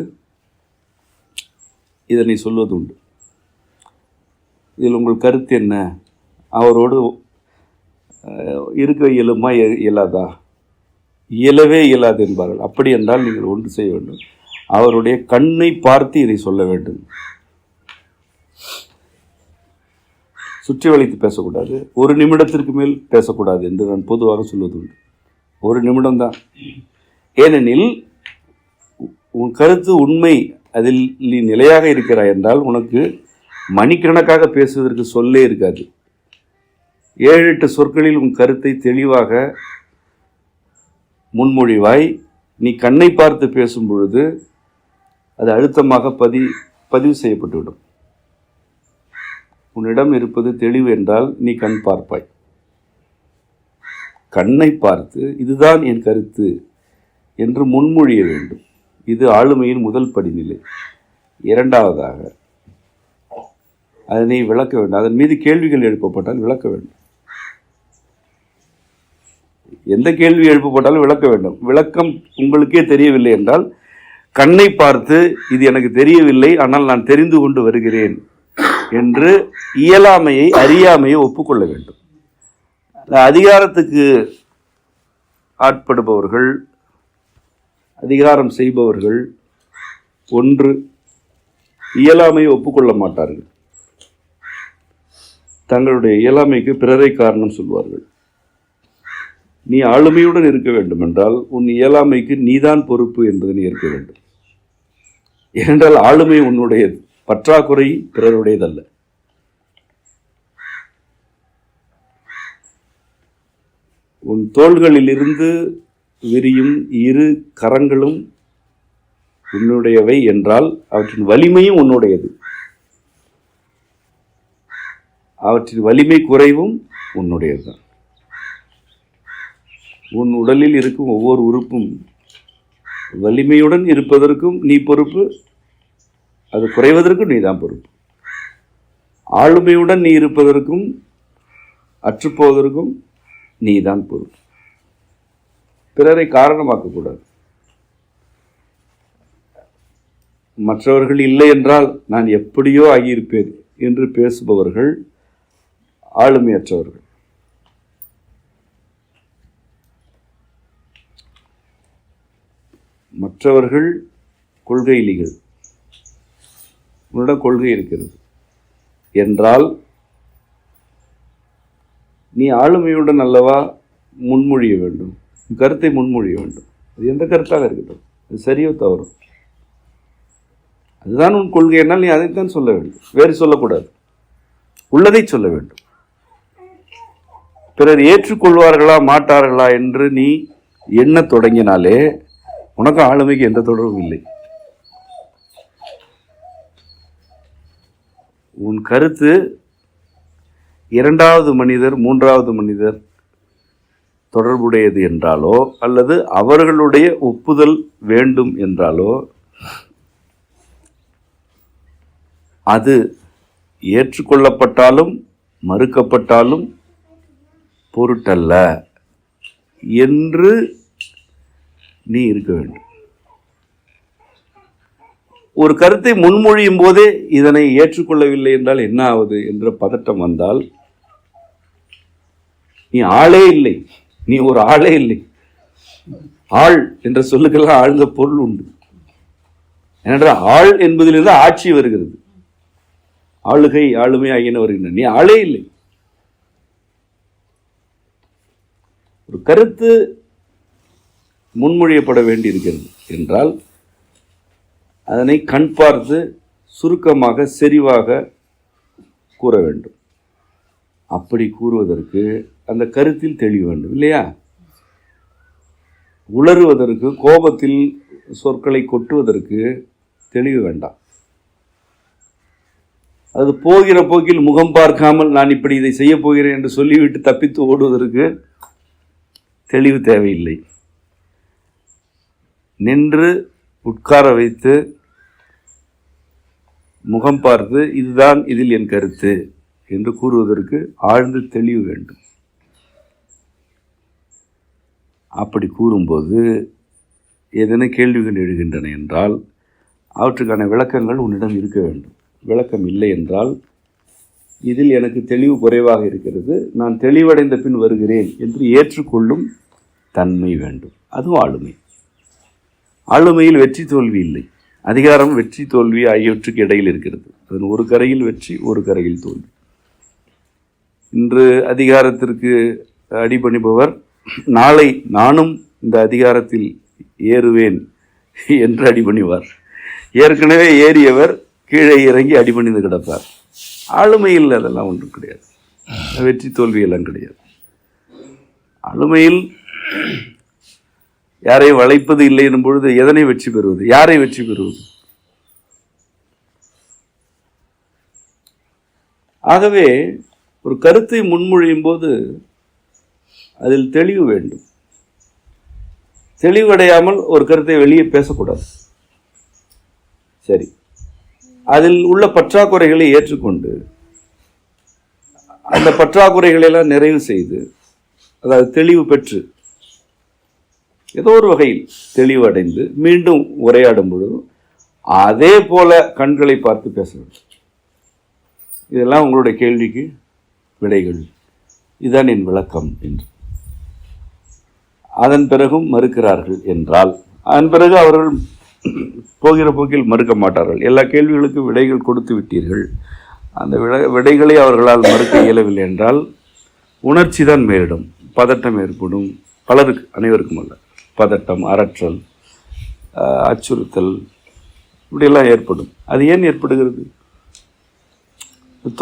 [SPEAKER 2] இதனை சொல்வது உண்டு. இதில் உங்கள் கருத்து என்ன? அவரோடு இருக்க இயலுமா இயலாதா? இயலவே இயலாது என்பார்கள். அப்படி என்றால் நீங்கள் ஒன்று செய்ய வேண்டும், அவருடைய கண்ணை பார்த்து இதை சொல்ல வேண்டும். சுற்றி வளைத்து பேசக்கூடாது, ஒரு நிமிடத்திற்கு மேல் பேசக்கூடாது என்று நான் பொதுவாக சொல்வது உண்டு. ஒரு நிமிடம்தான். ஏனெனில் உன் கருத்து உண்மை, அதில் நீ நிலையாக இருக்கிறாய் என்றால் உனக்கு மணிக்கணக்காக பேசுவதற்கு சொல்லே இருக்காது. 7-8 சொற்களில் உன் கருத்தை தெளிவாக முன்மொழிவாய். நீ கண்ணை பார்த்து பேசும் பொழுது அது அழுத்தமாக பதிவு செய்யப்பட்டுவிடும். உன்னிடம் இருப்பது தெளிவு என்றால் நீ கண் பார்ப்பாய். கண்ணை பார்த்து இதுதான் என் கருத்து என்று முன்மொழிய வேண்டும். இது ஆளுமையின் முதல் படிநிலை. இரண்டாவதாக அதனை விளக்க வேண்டும். அதன் மீது கேள்விகள் எழுப்பப்பட்டால் விளக்க வேண்டும். எந்த கேள்வி எழுப்பப்பட்டாலும் விளக்க வேண்டும். விளக்கம் உங்களுக்கே தெரியவில்லை என்றால் கண்ணை பார்த்து இது எனக்கு தெரியவில்லை, ஆனால் நான் தெரிந்து கொண்டு வருகிறேன் என்று இயலாமையை, அறியாமையை ஒப்புக்கொள்ள வேண்டும். அதிகாரத்துக்கு ஆட்படுபவர்கள், அதிகாரம் செய்பவர்கள் ஒன்று இயலாமையை ஒப்புக்கொள்ள மாட்டார்கள். தங்களுடைய இயலாமைக்கு பிறரை காரணம் சொல்வார்கள். நீ ஆளுமையுடன் இருக்க வேண்டும் என்றால் உன் இயலாமைக்கு நீதான் பொறுப்பு என்பதை நீ ஏற்க வேண்டும். ஏனென்றால் ஆளுமை உன்னுடையது, பற்றாக்குறை பிறருடையதல்ல. உன் தோள்களிலிருந்து விரியும் 2 கரங்களும் உன்னுடையவை என்றால் அவற்றின் வலிமையும் உன்னுடையது. அவற்றின் வலிமை குறைவும் உன்னுடையதுதான். உன் உடலில் இருக்கும் ஒவ்வொரு உறுப்பும் வலிமையுடன் இருப்பதற்கும் நீ பொறுப்பு, அது குறைவதற்கும் நீதான் பொறுப்பு. ஆளுமையுடன் நீ இருப்பதற்கும் அற்றுப்போவதற்கும் நீதான் பொறுப்பு. பிறரை காரணமாக்கக்கூடாது. மற்றவர்கள் இல்லை என்றால் நான் எப்படியோ ஆகியிருப்பேன் என்று பேசுபவர்கள் ஆளுமையற்றவர்கள். மற்றவர்கள் கொள்கையிலிகள். உன்னிடம் கொள்கை இருக்கிறது என்றால் நீ ஆளுமையுடன் அல்லவா முன்மொழிய வேண்டும், கருத்தை முன்மொழிய வேண்டும். அது எந்த கருத்தாக இருக்கட்டும், அது சரியோ தவறோ, அதுதான் உன் கொள்கை என்னால் நீ அதைத்தான் சொல்ல வேண்டும், வேறு சொல்லக்கூடாது. உள்ளதை சொல்ல வேண்டும். பிறர் ஏற்றுக்கொள்வார்களா மாட்டார்களா என்று நீ எண்ண தொடங்கினாலே உனக்கு ஆளுமைக்கு எந்த தொடர்பும் இல்லை. உன் கருத்து 2வது மனிதர் 3வது மனிதர் தொடர்புடையது என்றாலோ அல்லது அவர்களுடைய ஒப்புதல் வேண்டும் என்றாலோ அது ஏற்றுக்கொள்ளப்பட்டாலும் மறுக்கப்பட்டாலும் பொருட்டல்ல என்று நீ இருக்க வேண்டும். ஒரு கருத்தை முன்மொழியும் போதே இதனை ஏற்றுக்கொள்ளவில்லை என்றால் என்ன ஆவது என்ற பதட்டம் வந்தால் நீ ஆளே இல்லை, நீ ஒரு ஆளே இல்லை. ஆள் என்ற சொல்லுக்கெல்லாம் ஆழ்ந்த பொருள் உண்டு. ஏனென்றால் ஆள் என்பதிலிருந்து ஆட்சி வருகிறது, ஆளுகை ஆளுமை ஆகியன வருகின்றன. நீ ஆளே இல்லை. ஒரு கருத்து முன்மொழியப்பட வேண்டியிருக்கிறது என்றால் அதனை கண் பார்த்து சுருக்கமாக செறிவாக கூற வேண்டும். அப்படி கூறுவதற்கு அந்த கருத்தில் தெளிவு வேண்டும் இல்லையா? உளறுவதற்கு, கோபத்தில் சொற்களை கொட்டுவதற்கு தெளிவு வேண்டாம். அது போகிற போக்கில் முகம் பார்க்காமல் நான் இப்படி இதை செய்ய போகிறேன் என்று சொல்லிவிட்டு தப்பித்து ஓடுவதற்கு தெளிவு தேவையில்லை. நின்று உட்கார வைத்து முகம் பார்த்து இதுதான் இதில் என் கருத்து என்று கூறுவதற்கு ஆழ்ந்த தெளிவு வேண்டும். அப்படி கூறும்போது ஏதேனும் கேள்விகள் எழுகின்றன என்றால் அவற்றுக்கான விளக்கங்கள் உன்னிடம் இருக்க வேண்டும். விளக்கம் இல்லை என்றால் இதில் எனக்கு தெளிவு குறைவாக இருக்கிறது, நான் தெளிவடைந்த பின் வருகிறேன் என்று ஏற்றுக்கொள்ளும் தன்மை வேண்டும். அதுவும் ஆளுமை. ஆளுமையில் வெற்றி தோல்வி இல்லை. அதிகாரம் வெற்றி தோல்வி ஆகியவற்றுக்கு இடையில் இருக்கிறது. அதன் ஒரு கரையில் வெற்றி, ஒரு கரையில் தோல்வி. இன்று அதிகாரத்திற்கு அடிபணிபவர் நாளை நானும் இந்த அதிகாரத்தில் ஏறுவேன் என்று அடிபணிவார். ஏற்கனவே ஏறியவர் கீழே இறங்கி அடிபணிந்து கிடப்பார். ஆளுமையில் அதெல்லாம் ஒன்றும் கிடையாது. வெற்றி தோல்வியெல்லாம் கிடையாது. ஆளுமையில் யாரை வளைப்பது இல்லை எனும் பொழுது எதனை வெற்றி பெறுவது, யாரை வெற்றி பெறுவது? ஆகவே ஒரு கருத்தை முன்மொழியும் போது அதில் தெளிவு வேண்டும். தெளிவடையாமல் ஒரு கருத்தை வெளியே பேசக்கூடாது. சரி, அதில் உள்ள பற்றாக்குறைகளை ஏற்றுக்கொண்டு அந்த பற்றாக்குறைகளெல்லாம் நிறைவு செய்து, அதாவது தெளிவு பெற்று ஏதோ ஒரு வகையில் தெளிவடைந்து மீண்டும் உரையாடும் பொழுது அதே போல கண்களை பார்த்து பேச வேண்டும். இதெல்லாம் உங்களுடைய கேள்விக்கு விடைகள். இதுதான் என் விளக்கம் என்று. அதன் பிறகும் மறுக்கிறார்கள் என்றால் அதன் பிறகு அவர்கள் போகிற போக்கில் மறுக்க மாட்டார்கள். எல்லா கேள்விகளுக்கும் விடைகள் கொடுத்து விட்டீர்கள், அந்த விடைகளை அவர்களால் மறுக்க இயலவில்லை என்றால் உணர்ச்சி தான் மேலிடும், பதட்டம் ஏற்படும். பலருக்கு, அனைவருக்கும் அல்ல. பதட்டம், அரற்றல், அச்சுறுத்தல் இப்படியெல்லாம் ஏற்படும். அது ஏன் ஏற்படுகிறது?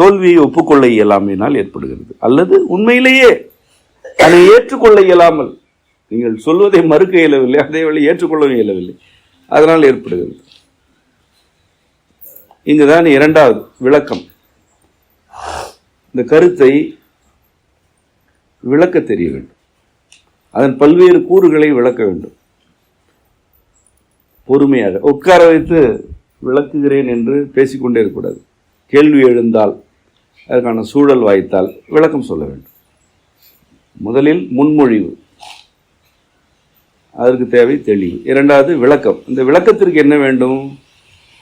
[SPEAKER 2] தோல்வியை ஒப்புக்கொள்ள இயலாமையினால் ஏற்படுகிறது. அல்லது உண்மையிலேயே அதை ஏற்றுக்கொள்ள இயலாமல், நீங்கள் சொல்வதை மறுக்க இயலவில்லை, அதே வேளை ஏற்றுக்கொள்ளவும் இயலவில்லை, அதனால் ஏற்படுகிறது. இங்குதான் இரண்டாவது விளக்கம். இந்த கருத்தை விளக்க தெரிய வேண்டும். அதன் பல்வேறு கூறுகளை விளக்க வேண்டும். பொறுமையாக உட்கார வைத்து விளக்குகிறேன் என்று பேசிக்கொண்டே இருக்கக்கூடாது. கேள்வி எழுந்தால், அதற்கான சூழல் வாய்த்தால் விளக்கம் சொல்ல வேண்டும். முதலில் முன்மொழிவு, அதற்கு தேவை தெளிவு. இரண்டாவது விளக்கம். இந்த விளக்கத்திற்கு என்ன வேண்டும்?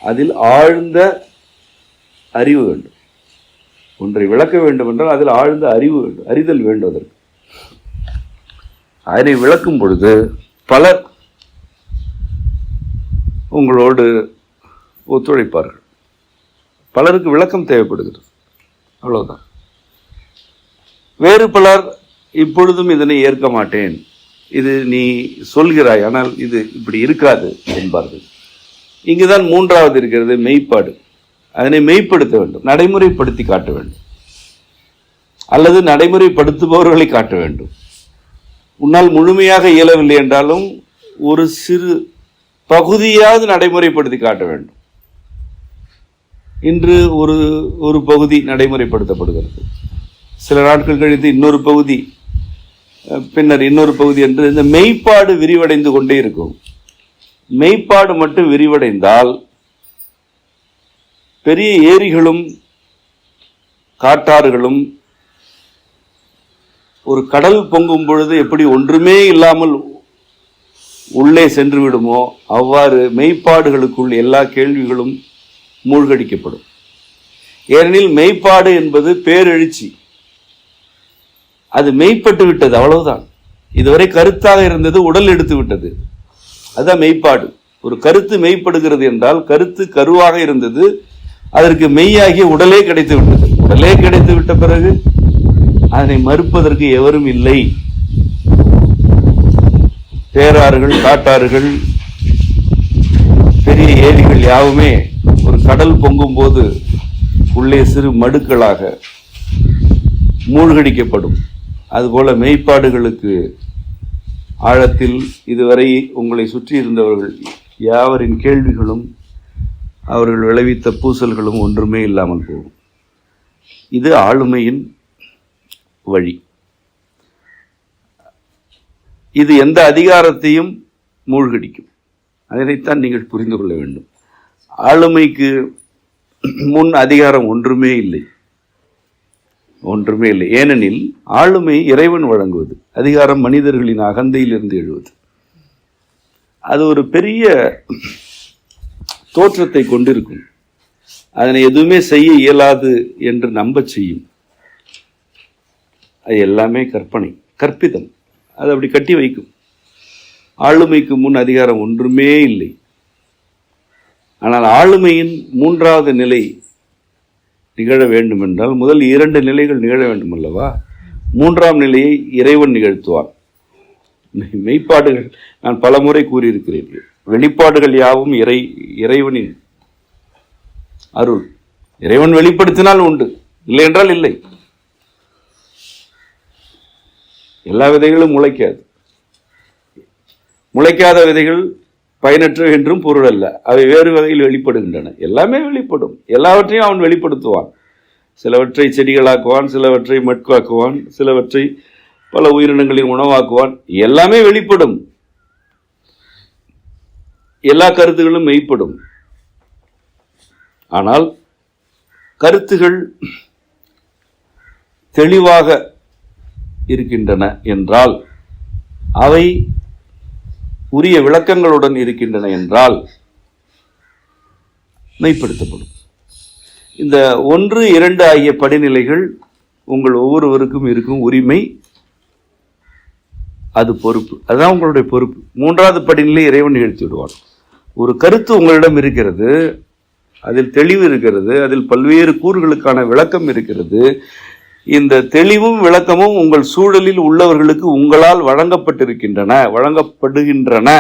[SPEAKER 2] அதில் ஆழ்ந்த அறிவு வேண்டும். ஒன்றை விளக்க வேண்டும் என்றால் அதில் ஆழ்ந்த அறிவு வேண்டும், அறிதல் வேண்டும். அதற்கு அதனை விளக்கும் பொழுது பலர் உங்களோடு ஒத்துழைப்பார்கள். பலருக்கு விளக்கம் தேவைப்படுகிறது, அவ்வளவுதான். வேறு பலர் இப்பொழுதும் இதனை ஏற்க மாட்டேன், இது நீ சொல்கிறாய், ஆனால் இது இப்படி இருக்காது என்பார்கள். இங்குதான் மூன்றாவது இருக்கிறது, மெய்ப்பாடு. அதனை மெய்ப்படுத்த வேண்டும், நடைமுறைப்படுத்தி காட்ட வேண்டும், அல்லது நடைமுறைப்படுத்துபவர்களை காட்ட வேண்டும். உன்னால் முழுமையாக இயலவில்லை என்றாலும் ஒரு சிறு பகுதியாவது நடைமுறைப்படுத்தி காட்ட வேண்டும். இன்று ஒரு பகுதி நடைமுறைப்படுத்தப்படுகிறது, சில நாட்கள் கழித்து இன்னொரு பகுதி, பின்னர் இன்னொரு பகுதி என்று இந்த மெய்ப்பாடு விரிவடைந்து கொண்டே இருக்கும். மெய்ப்பாடு மட்டும் விரிவடைந்தால் பெரிய ஏரிகளும் காட்டாறுகளும் ஒரு கடல் பொங்கும் பொழுது எப்படி ஒன்றுமே இல்லாமல் உள்ளே சென்று விடுமோ அவ்வாறு மெய்ப்பாடுகளுக்குள் எல்லா கேள்விகளும் மூழ்கடிக்கப்படும். ஏனெனில் மெய்ப்பாடு என்பது பேரெழுச்சி, அது மெய்ப்பட்டு விட்டது, அவ்வளவுதான். இதுவரை கருத்தாக இருந்தது உடல் எடுத்து விட்டது, அதுதான் மெய்ப்பாடு. ஒரு கருத்து மெய்ப்படுகிறது என்றால் கருத்து கருவாக இருந்தது, அதற்கு மெய்யாகிய உடலே கிடைத்து விட்டது. உடலே கிடைத்து விட்ட பிறகு அதனை மறுப்பதற்கு எவரும் இல்லை. தேராறுகள், காட்டாறுகள், பெரிய ஏரிகள் யாவுமே ஒரு கடல் பொங்கும் போது உள்ளே சிறு மடுக்களாக மூழ்கடிக்கப்படும். அதுபோல மெய்ப்பாடுகளுக்கு ஆழத்தில் இதுவரை உங்களை சுற்றி இருந்தவர்கள் யாவரின் கேள்விகளும் அவர்கள் விளைவித்த பூசல்களும் ஒன்றுமே இல்லாமல் போகும். இது ஆளுமையின் வழி. இது எந்த அதிகாரத்தையும் மூழ்கடிக்கும். அதனைத்தான் நீங்கள் புரிந்து கொள்ள வேண்டும். ஆளுமைக்கு முன் அதிகாரம் ஒன்றுமே இல்லை. ஏனெனில் ஆளுமை இறைவன் வழங்குவது, அதிகாரம் மனிதர்களின் அகந்தையிலிருந்து எழுவது. அது ஒரு பெரிய தோற்றத்தை கொண்டிருக்கும். அதனை எதுவுமே செய்ய இயலாது என்று நம்ப செய்யும். அது எல்லாமே கற்பனை, கற்பிதம். அது அப்படி கட்டி வைக்கும். ஆளுமைக்கு முன் அதிகாரம் ஒன்றுமே இல்லை. ஆனால் ஆளுமையின் மூன்றாவது நிலை நிகழ வேண்டும் என்றால் முதல் 2 நிலைகள் நிகழ வேண்டும் அல்லவா? 3ஆம் நிலையை இறைவன் நிகழ்த்துவார். மெய்ப்பாடுகள் நான் பலமுறை கூறியிருக்கிறேன். வெளிப்பாடுகள் யாவும் இறைவனின் அருள். இறைவன் வெளிப்படுத்தினால் உண்டு, இல்லை என்றால் இல்லை. எல்லா விதைகளும் முளைக்காது. முளைக்காத விதைகள் பயனற்ற என்றும் பொருள் அல்ல. அவை வேறு வகையில் வெளிப்படுகின்றன. எல்லாமே வெளிப்படும். எல்லாவற்றையும் அவன் வெளிப்படுத்துவான். சிலவற்றை செடிகளாக்குவான், சிலவற்றை மட்காக்குவான், சிலவற்றை பல உயிரினங்களின் உணவாக்குவான். எல்லாமே வெளிப்படும். எல்லா கருத்துகளும் மெய்ப்படும். ஆனால் கருத்துகள் தெளிவாக இருக்கின்றன என்றால், அவை உரிய விளக்கங்களுடன் இருக்கின்றன என்றால் மெய்ப்படுத்தப்படும். இந்த 1, 2 ஆகிய படிநிலைகள் உங்கள் ஒவ்வொருவருக்கும் இருக்கும் உரிமை. அது பொறுப்பு. அதுதான் உங்களுடைய பொறுப்பு. 3வது படிநிலை இறைவன் நிகழ்த்தி விடுவான். ஒரு கருத்து உங்களிடம் இருக்கிறது, அதில் தெளிவு இருக்கிறது, அதில் பல்வேறு கூறுகளுக்கான விளக்கம் இருக்கிறது. இந்த தெளிவும் விளக்கமும் உங்கள் சூழலில் உள்ளவர்களுக்கு உங்களால் வழங்கப்படுகின்றன.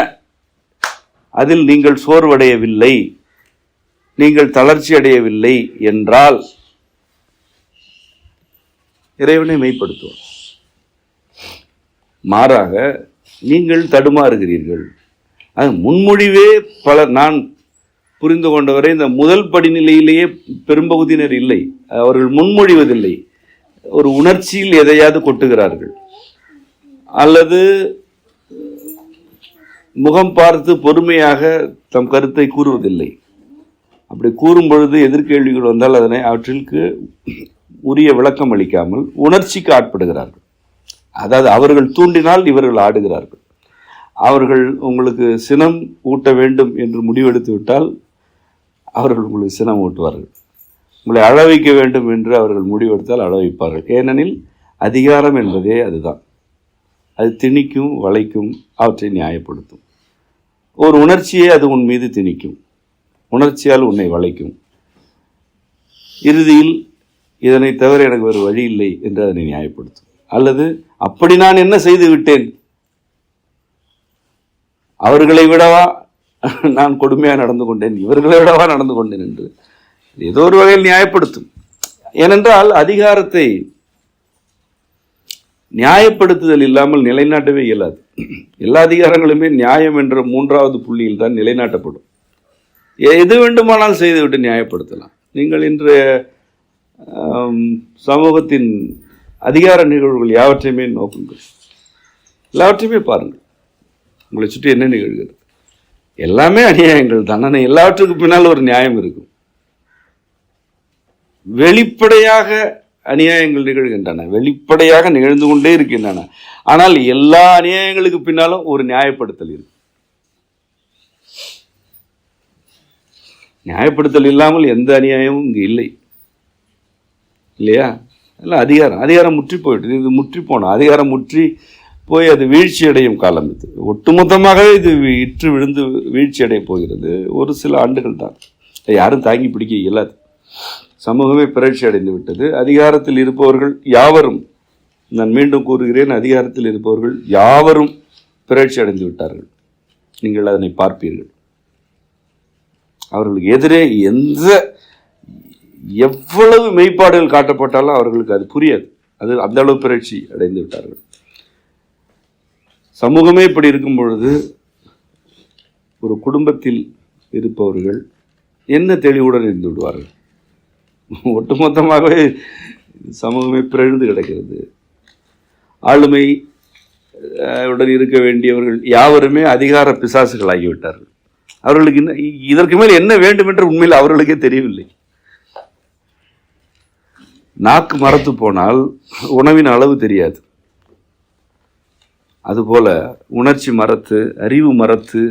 [SPEAKER 2] அதில் நீங்கள் சோர்வடையவில்லை, நீங்கள் தளர்ச்சி அடையவில்லை என்றால் இறைவனை மெய்ப்படுத்துவார். மாறாக நீங்கள் தடுமாறுகிறீர்கள். அது முன்மொழிவே நான் புரிந்து கொண்டவரை இந்த முதல் படிநிலையிலேயே பெரும்பகுதியினர் இல்லை. அவர்கள் முன்மொழிவதில்லை. ஒரு உணர்ச்சியில் எதையாவது கொட்டுகிறார்கள், அல்லது முகம் பார்த்து பொறுமையாக தம் கருத்தை கூறுவதில்லை. அப்படி கூறும் பொழுது எதிர்கேள்விகள் வந்தால் அவற்றிற்கு உரிய விளக்கம் அளிக்காமல் உணர்ச்சிக்கு ஆட்படுகிறார்கள். அதாவது அவர்கள் தூண்டினால் இவர்கள் ஆடுகிறார்கள். அவர்கள் உங்களுக்கு சினம் ஊட்ட வேண்டும் என்று முடிவெடுத்து விட்டால் அவர்கள் உங்களுக்கு சினம் ஊட்டுவார்கள். உங்களை அழ வைக்க வேண்டும் என்று அவர்கள் முடிவெடுத்தால் அழ வைப்பார்கள். ஏனெனில் அதிகாரம் என்பதே அதுதான். அது திணிக்கும், வளைக்கும், அவற்றை நியாயப்படுத்தும். ஒரு உணர்ச்சியை அது உன் மீது திணிக்கும், உணர்ச்சியால் உன்னை வளைக்கும். இறுதியில் இதனை தவிர எனக்கு ஒரு வழி இல்லை என்று அதனை நியாயப்படுத்தும். அல்லது அப்படி நான் என்ன செய்து விட்டேன், அவர்களை விடவா நான் கொடுமையாக நடந்து கொண்டேன், இவர்களை விடவா நடந்து கொண்டேன் என்று ஏதோ ஒரு வகையில் நியாயப்படுத்தும். ஏனென்றால் அதிகாரத்தை நியாயப்படுத்துதல் இல்லாமல் நிலைநாட்டவே இயலாது. எல்லா அதிகாரங்களுமே நியாயம் என்ற 3வது புள்ளியில் தான் நிலைநாட்டப்படும். எது வேண்டுமானால் செய்துவிட்டு நியாயப்படுத்தலாம். நீங்கள் இன்றைய சமூகத்தின் அதிகார நிகழ்வுகள் யாவற்றையுமே நோக்குங்கள், எல்லாவற்றையுமே பாருங்கள். உங்களை சுற்றி என்ன நிகழ்கிறது? எல்லாமே அநியாயங்கள் தான். ஆனால் எல்லாவற்றுக்கு பின்னால் ஒரு நியாயம் இருக்கும். வெளிப்படையாக அநியாயங்கள் நிகழ்கின்றன, வெளிப்படையாக நிகழ்ந்து கொண்டே இருக்கின்றன. ஆனால் எல்லா அநியாயங்களுக்கு பின்னாலும் ஒரு நியாயப்படுத்தல் இருக்கு. நியாயப்படுத்தல் இல்லாமல் எந்த அநியாயமும் இங்கு இல்லை, இல்லையா? இல்லை, அதிகாரம் முற்றி போயிட்டு, இது முற்றி போனோம். அதிகாரம் முற்றி போய் அது வீழ்ச்சி அடையும் காலம் இது. ஒட்டுமொத்தமாகவே இது இற்று விழுந்து வீழ்ச்சி அடைய போகிறது. ஒரு சில ஆண்டுகள் தான், யாரும் தாங்கி பிடிக்க இயலாது. சமூகமே பிறழ்ச்சி அடைந்து விட்டது. அதிகாரத்தில் இருப்பவர்கள் யாவரும், நான் மீண்டும் கூறுகிறேன், அதிகாரத்தில் இருப்பவர்கள் யாவரும் பிறழ்ச்சி அடைந்து விட்டார்கள். நீங்கள் அதனை பார்ப்பீர்கள். அவர்களுக்கு எதிரே எவ்வளவு மெய்ப்பாடுகள் காட்டப்பட்டாலும் அவர்களுக்கு அது புரியாது. அது அந்த அளவு பிறழ்ச்சி அடைந்து விட்டார்கள். சமூகமே இப்படி இருக்கும் பொழுது ஒரு குடும்பத்தில் இருப்பவர்கள் என்ன தெளிவுடன் இருந்து விடுவார்கள். ஒட்டுமொத்தமாகவே சமூகமே பிறழ்ந்து கிடக்கிறது. ஆளுமை உடன் இருக்க வேண்டியவர்கள் யாவருமே அதிகார பிசாசுகள் ஆகிவிட்டார்கள். அவர்களுக்கு இதற்கு மேல் என்ன வேண்டும் என்று உண்மையில் அவர்களுக்கே தெரியவில்லை. நாக்கு மரத்து போனால் உணவின் அளவு தெரியாது. அதுபோல உணர்ச்சி மரத்து, அறிவு மரத்து,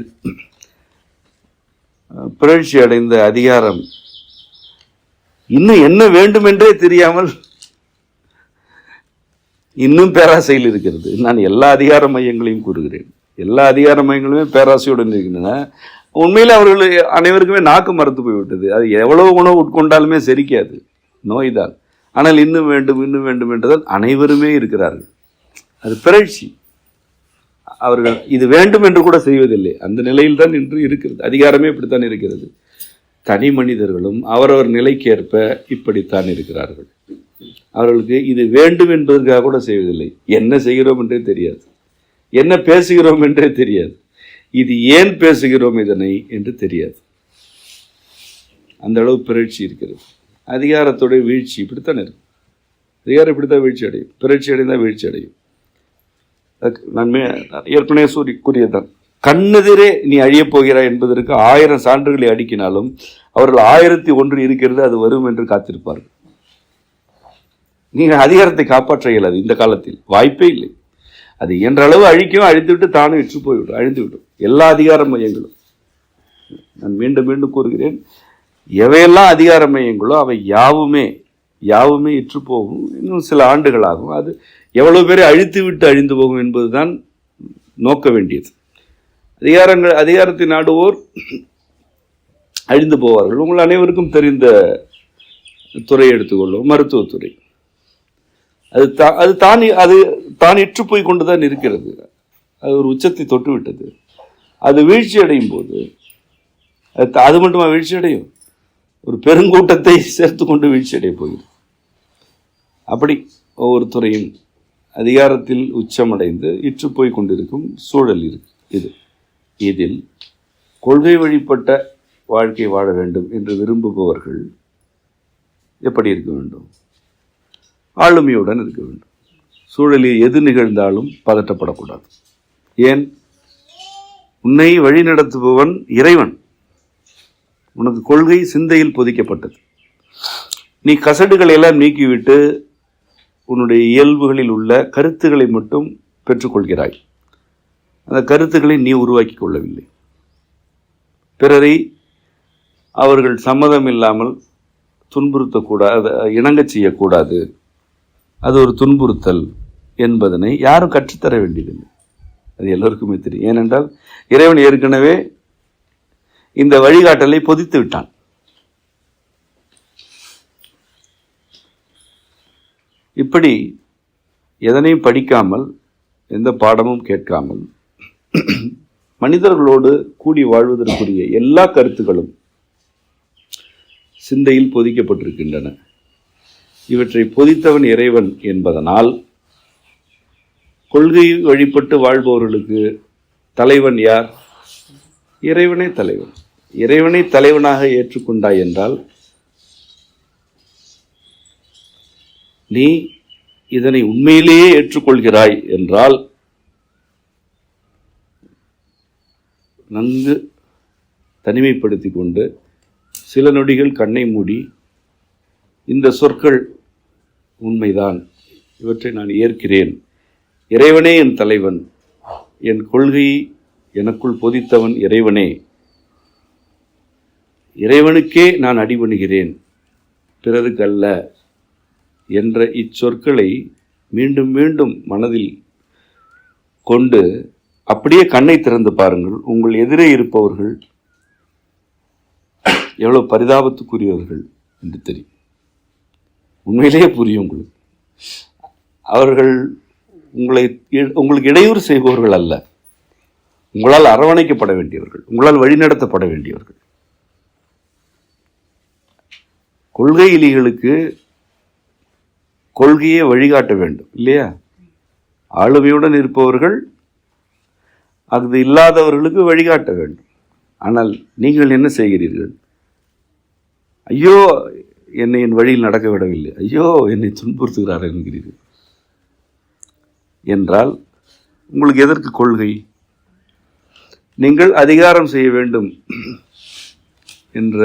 [SPEAKER 2] பிறழ்ச்சி அடைந்த அதிகாரம் இன்னும் என்ன வேண்டும் என்றே தெரியாமல் இன்னும் பேராசையில் இருக்கிறது. நான் எல்லா அதிகார மையங்களையும் கூறுகிறேன். எல்லா அதிகார மையங்களுமே பேராசையுடன் இருக்கின்றன. உண்மையில் அவர்கள் அனைவருக்குமே நாக்கு மரத்து போய்விட்டது. அது எவ்வளவு உணவு உட்கொண்டாலுமே செரிக்காது, நோய்தான். ஆனால் இன்னும் வேண்டும் இன்னும் வேண்டும் என்றுதான் அனைவருமே இருக்கிறார்கள். அது பிறழ்ச்சி. அவர்கள் இது வேண்டும் என்று கூட செய்வதில்லை. அந்த நிலையில் தான் இன்று இருக்கிறது. அதிகாரமே இப்படித்தான் இருக்கிறது. தனி மனிதர்களும் அவரவர் நிலைக்கேற்ப இப்படித்தான் இருக்கிறார்கள். அவர்களுக்கு இது வேண்டும் என்பதற்காக கூட செய்வதில்லை. என்ன செய்கிறோம் என்றே தெரியாது, என்ன பேசுகிறோம் என்றே தெரியாது, இது ஏன் பேசுகிறோம் இதனை என்று தெரியாது. அந்த அளவு பிறழ்ச்சி இருக்கிறது. அதிகாரத்துடைய வீழ்ச்சி இப்படித்தான் இருக்கு. அதிகாரம் இப்படித்தான் வீழ்ச்சி அடையும். பிறழ்ச்சி அடைந்தால் வீழ்ச்சி அடையும். நான் ஏற்கனவே கூறியதான், கண்ணெதிரே நீ அழியப் போகிறாய் என்பதற்கு 1000 சான்றுகளை அடுக்கினாலும் அவர்கள் 1001 இருக்கிறது, அது வரும் என்று காத்திருப்பார்கள். நீங்கள் அதிகாரத்தை காப்பாற்ற இயலாது. இந்த காலத்தில் வாய்ப்பே இல்லை. அது என்ற அளவு அழிக்கும், அழித்துவிட்டு தானும் இற்று போய்விடும், அழிந்துவிடும் எல்லா அதிகார மையங்களும். நான் மீண்டும் மீண்டும் கூறுகிறேன், எவையெல்லாம் அதிகார மையங்களோ அவை யாவுமே இற்று போகும். இன்னும் சில ஆண்டுகள் ஆகும். அது எவ்வளவு பேரை அழித்து விட்டு அழிந்து போகும் என்பதுதான் நோக்க வேண்டியது. அதிகாரத்தை நாடுவோர் அழிந்து போவார்கள். உங்கள் அனைவருக்கும் தெரிந்த துறை எடுத்துக்கொள்ளும், மருத்துவத்துறை. அது தான் இற்று போய் கொண்டுதான் இருக்கிறது. அது ஒரு உச்சத்தை தொட்டு விட்டது. அது வீழ்ச்சி அடையும் போது அது மட்டுமா வீழ்ச்சி அடையும்? ஒரு பெருங்கூட்டத்தை சேர்த்து கொண்டு வீழ்ச்சி அடைய போகிறது. அப்படி ஒவ்வொரு துறையும் அதிகாரத்தில் உச்சமடைந்து இற்று போய் கொண்டிருக்கும் சூழல் இருக்கு. இதில் கொள்கை வழிபட்ட வாழ்க்கை வாழ வேண்டும் என்று விரும்புபவர்கள் எப்படி இருக்க வேண்டும்? ஆளுமையுடன் இருக்க வேண்டும். சூழலில் எது நிகழ்ந்தாலும் பதட்டப்படக்கூடாது. ஏன்? உன்னை வழிநடத்துபவன் இறைவன். உனக்கு கொள்கை சிந்தையில் பொதிக்கப்பட்டது. நீ கசடுகளை எல்லாம் நீக்கிவிட்டு உன்னுடைய இயல்புகளில் உள்ள கருத்துக்களை மட்டும் பெற்றுக்கொள்கிறாய். அந்த கருத்துக்களை நீ உருவாக்கி கொள்ளவில்லை. பிறரை அவர்கள் சம்மதம் இல்லாமல் துன்புறுத்தக்கூடாது, இணங்கச் செய்யக்கூடாது. அது ஒரு துன்புறுத்தல் என்பதனை யாரும் கற்றுத்தர வேண்டியதில்லை. அது எல்லோருக்குமே தெரியும். ஏனென்றால் இறைவன் ஏற்கனவே இந்த வழிகாட்டலை பொதித்து விட்டான். இப்படி எதனையும் படிக்காமல், எந்த பாடமும் கேட்காமல் மனிதர்களோடு கூடி வாழ்வதற்குரிய எல்லா கருத்துக்களும் சிந்தையில் பொதிக்கப்பட்டிருக்கின்றன. இவற்றை பொதித்தவன் இறைவன் என்பதனால் கொள்கை வழிபட்டு வாழ்பவர்களுக்கு தலைவன் யார்? இறைவனே தலைவன். இறைவனை தலைவனாக ஏற்றுக்கொண்டாய் என்றால் நீ இதனை உண்மையிலேயே ஏற்றுக்கொள்கிறாய் என்றால் நன்கு தனிமைப்படுத்தி கொண்டு சில நொடிகள் கண்ணை மூடி இந்த சொற்கள் உண்மைதான், இவற்றை நான் ஏற்கிறேன், இறைவனே என் தலைவன், என் கொள்கையை எனக்குள் பொதித்தவன் இறைவனே, இறைவனுக்கே நான் அடிபணிகிறேன், பிறருக்கு அல்ல என்ற இச்சொற்களை மீண்டும் மீண்டும் மனதில் கொண்டு அப்படியே கண்ணை திறந்து பாருங்கள். உங்கள் எதிரே இருப்பவர்கள் எவ்வளவு பரிதாபத்துக்குரியவர்கள் என்று தெரியும். உண்மையிலேயே புரியும் உங்களுக்கு. அவர்கள் உங்களுக்கு இடையூறு செய்பவர்கள் அல்ல, உங்களால் அரவணைக்கப்பட வேண்டியவர்கள், உங்களால் வழிநடத்தப்பட வேண்டியவர்கள். கொள்கையிலிகளுக்கு கொள்கையை வழிகாட்ட வேண்டும் இல்லையா? ஆளுமையுடன் இருப்பவர்கள் அது இல்லாதவர்களுக்கு வழிகாட்ட வேண்டும். ஆனால் நீங்கள் என்ன செய்கிறீர்கள்? ஐயோ என்னை என் வழியில் நடக்க விடவில்லை, ஐயோ என்னை துன்புறுத்துகிறார் என்கிறீர்கள் என்றால் உங்களுக்கு எதற்கு கொள்கை? நீங்கள் அதிகாரம் செய்ய வேண்டும் என்ற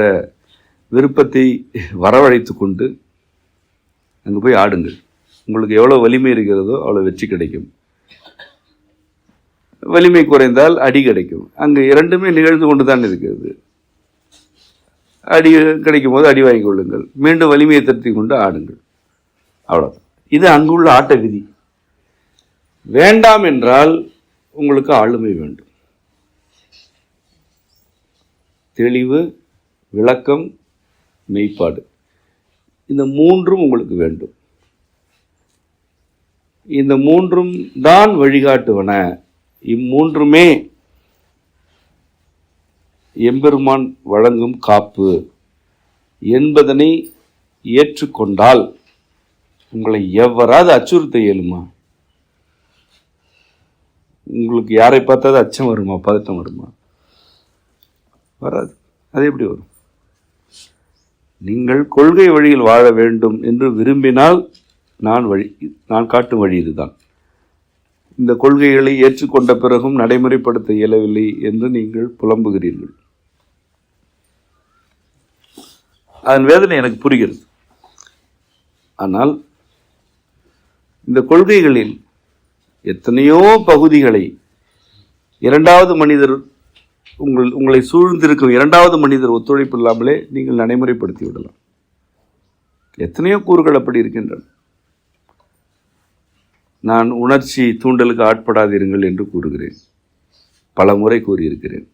[SPEAKER 2] விருப்பத்தை வரவழைத்து கொண்டு அங்கே போய் ஆடுங்கள். உங்களுக்கு எவ்வளோ வலிமை இருக்கிறதோ அவ்வளோ வெற்றி கிடைக்கும். வலிமை குறைந்தால் அடி கிடைக்கும். அங்கே இரண்டுமே நிகழ்ந்து கொண்டு தான் இருக்கிறது. அடி கிடைக்கும் போது அடி வாங்கிக் கொள்ளுங்கள், மீண்டும் வலிமையை திருத்தி கொண்டு ஆடுங்கள். அவ்வளோதான். இது அங்குள்ள ஆட்ட விதி. வேண்டாம் என்றால் உங்களுக்கு ஆளுமை வேண்டும். தெளிவு, விளக்கம், மெய்ப்பாடு, இந்த மூன்றும் உங்களுக்கு வேண்டும். இந்த மூன்றும் தான் வழிகாட்டுவன. இம்மூன்றுமே எம்பெருமான் வழங்கும் காப்பு என்பதனை ஏற்றுக்கொண்டால் உங்களை எவராது அச்சுறுத்த இயலுமா? உங்களுக்கு யாரை பார்த்தாது அச்சம் வருமா? பதட்டம் வருமா? வராது. அது எப்படி வரும்? நீங்கள் கொள்கை வழியில் வாழ வேண்டும் என்று விரும்பினால் நான் காட்டும் வழி இதுதான். இந்த கொள்கைகளை ஏற்றுக்கொண்ட பிறகும் நடைமுறைப்படுத்த இயலவில்லை என்று நீங்கள் புலம்புகிறீர்கள். அதன் வேதனை எனக்கு புரிகிறது. ஆனால் இந்த கொள்கைகளில் எத்தனையோ பகுதிகளை இரண்டாவது மனிதர் உங்களை சூழ்ந்திருக்கும் இரண்டாவது மனிதர் ஒத்துழைப்பு இல்லாமலே நீங்கள் நடைமுறைப்படுத்தி விடலாம். எத்தனையோ கூறுகள் அப்படி இருக்கின்றன. நான் உணர்ச்சி தூண்டலுக்கு ஆட்படாதிருங்கள் என்று கூறுகிறேன், பல முறை கூறியிருக்கிறேன்.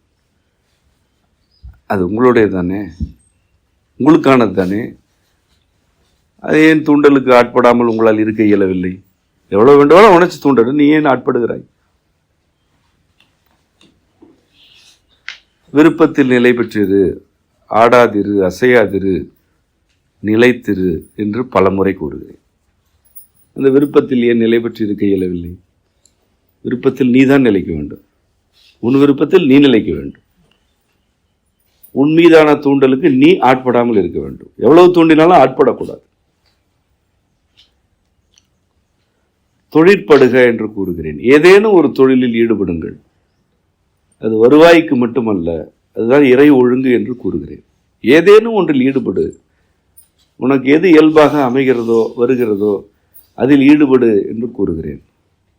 [SPEAKER 2] அது உங்களுடைய தானே, உங்களுக்கானது தானே. அது ஏன் தூண்டலுக்கு ஆட்படாமல் உங்களால் இருக்க இயலவில்லை? எவ்வளோ வேண்டுமானோ உணர்ச்சி தூண்டல், நீ ஏன் ஆட்படுகிறாய்? விருப்பத்தில் நிலை பெற்றிரு, ஆடாதிரு, அசையாதிரு, நிலைத்திரு என்று பல முறை கூறுகிறேன். அந்த விருப்பத்தில் ஏன் நிலை பெற்று இருக்க இயலவில்லை? விருப்பத்தில் நீ தான் நிலைக்க வேண்டும். உன் விருப்பத்தில் நீ நிலைக்க வேண்டும். உன் மீதான தூண்டலுக்கு நீ ஆட்படாமல் இருக்க வேண்டும். எவ்வளவு தூண்டினாலும் ஆட்படக்கூடாது. தொழிற்படுக என்று கூறுகிறேன். ஏதேனும் ஒரு தொழிலில் ஈடுபடுங்கள். அது வருவாய்க்கு மட்டுமல்ல, அதுதான் இறை ஒழுங்கு என்று கூறுகிறேன். ஏதேனும் ஒன்றில் ஈடுபடு. உனக்கு எது இயல்பாக அமைகிறதோ வருகிறதோ அதில் ஈடுபடு என்று கூறுகிறேன்.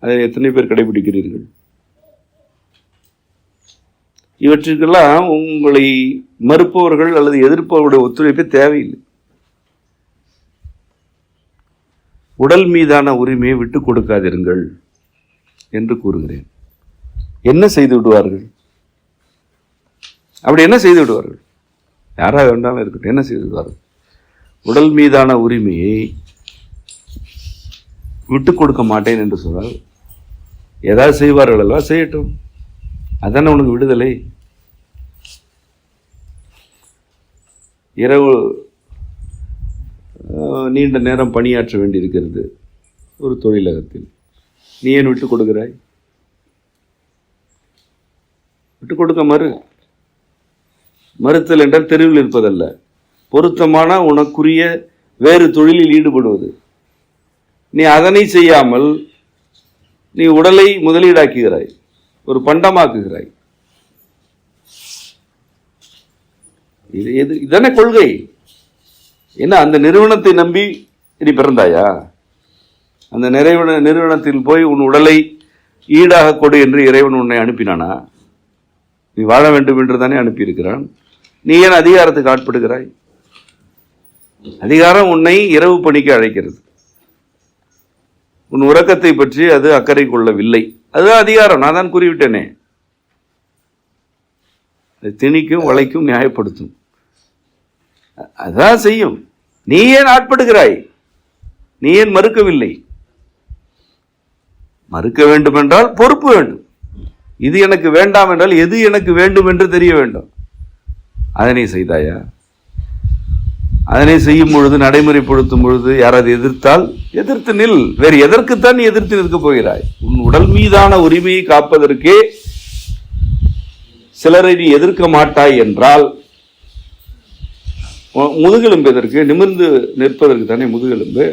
[SPEAKER 2] அதை எத்தனை பேர் கடைபிடிக்கிறீர்கள்? இவற்றிற்கெல்லாம் உங்களை மறுப்பவர்கள் அல்லது எதிர்ப்பவர்களுடைய ஒத்துழைப்பே தேவையில்லை. உடல் மீதான உரிமையை விட்டுக் கொடுக்காதிருங்கள் என்று கூறுகிறேன். என்ன செய்து விடுவார்கள்? அப்படி என்ன செய்து விடுவார்கள்? யாராக வேண்டாலும் இருக்கட்டும், என்ன செய்து விடுவார்கள்? உடல் மீதான உரிமையை விட்டுக் கொடுக்க மாட்டேன் என்று சொன்னால் ஏதாவது செய்வார்கள் அல்லவா? செய்யட்டும். அதானே உனக்கு விடுதலை. இரவு நீண்ட நேரம் பணியாற்ற வேண்டியிருக்கிறது ஒரு தொழிலகத்தில். நீ ஏன் விட்டுக் கொடுக்கிறாய்? விட்டுக் கொடுக்க மறுத்தல் என்றால் தெருவில் இருப்பதல்ல, பொருத்தமான உனக்குரிய வேறு தொழிலில் ஈடுபடுவது. நீ அதனை செய்யாமல் நீ உடலை முதலீடாக்குகிறாய், ஒரு பண்டமாக்குகிறாய். இதான கொள்கை. என்ன அந்த நிறுவனத்தை நம்பி நீ பிறந்தாயா? அந்த நிறுவனத்தில் போய் உன் உடலை ஈடாக கொடு என்று இறைவன் உன்னை அனுப்பினானா? நீ வாழ வேண்டும் என்று தானே அனுப்பியிருக்கிறான். நீ ஏன் அதிகாரத்துக்கு ஆட்படுகிறாய்? அதிகாரம் உன்னை இரவு பணிக்கு அழைக்கிறது. உன் உறக்கத்தை பற்றி அது அக்கறை கொள்ளவில்லை. அதுதான் அதிகாரம். நான் தான் கூறிவிட்டேனே. அது திணிக்கும், வளைக்கும், நியாயப்படுத்தும். அதான் செய்யும். நீ ஏன் ஆட்படுகிறாய்? நீ ஏன் மறுக்கவில்லை? மறுக்க வேண்டும் என்றால் பொறுப்பு வேண்டும். இது எனக்கு வேண்டாம் என்றால் எது எனக்கு வேண்டும் என்று தெரிய வேண்டும். அதனை செய்தாயா? அதனை செய்யும் பொழுது, நடைமுறைப்படுத்தும் பொழுது யாராவது எதிர்த்தால் எதிர்த்து நில். வேறு எதற்குத்தான் நீ எதிர்த்து நிற்க போகிறாய்? உன் உடல் மீதான உரிமையை காப்பதற்கே சிலரை நீ எதிர்க்க மாட்டாய் என்றால் முதுகெலும்பு எதற்கு? நிமிர்ந்து நிற்பதற்கு தானே முதுகெலும்பு.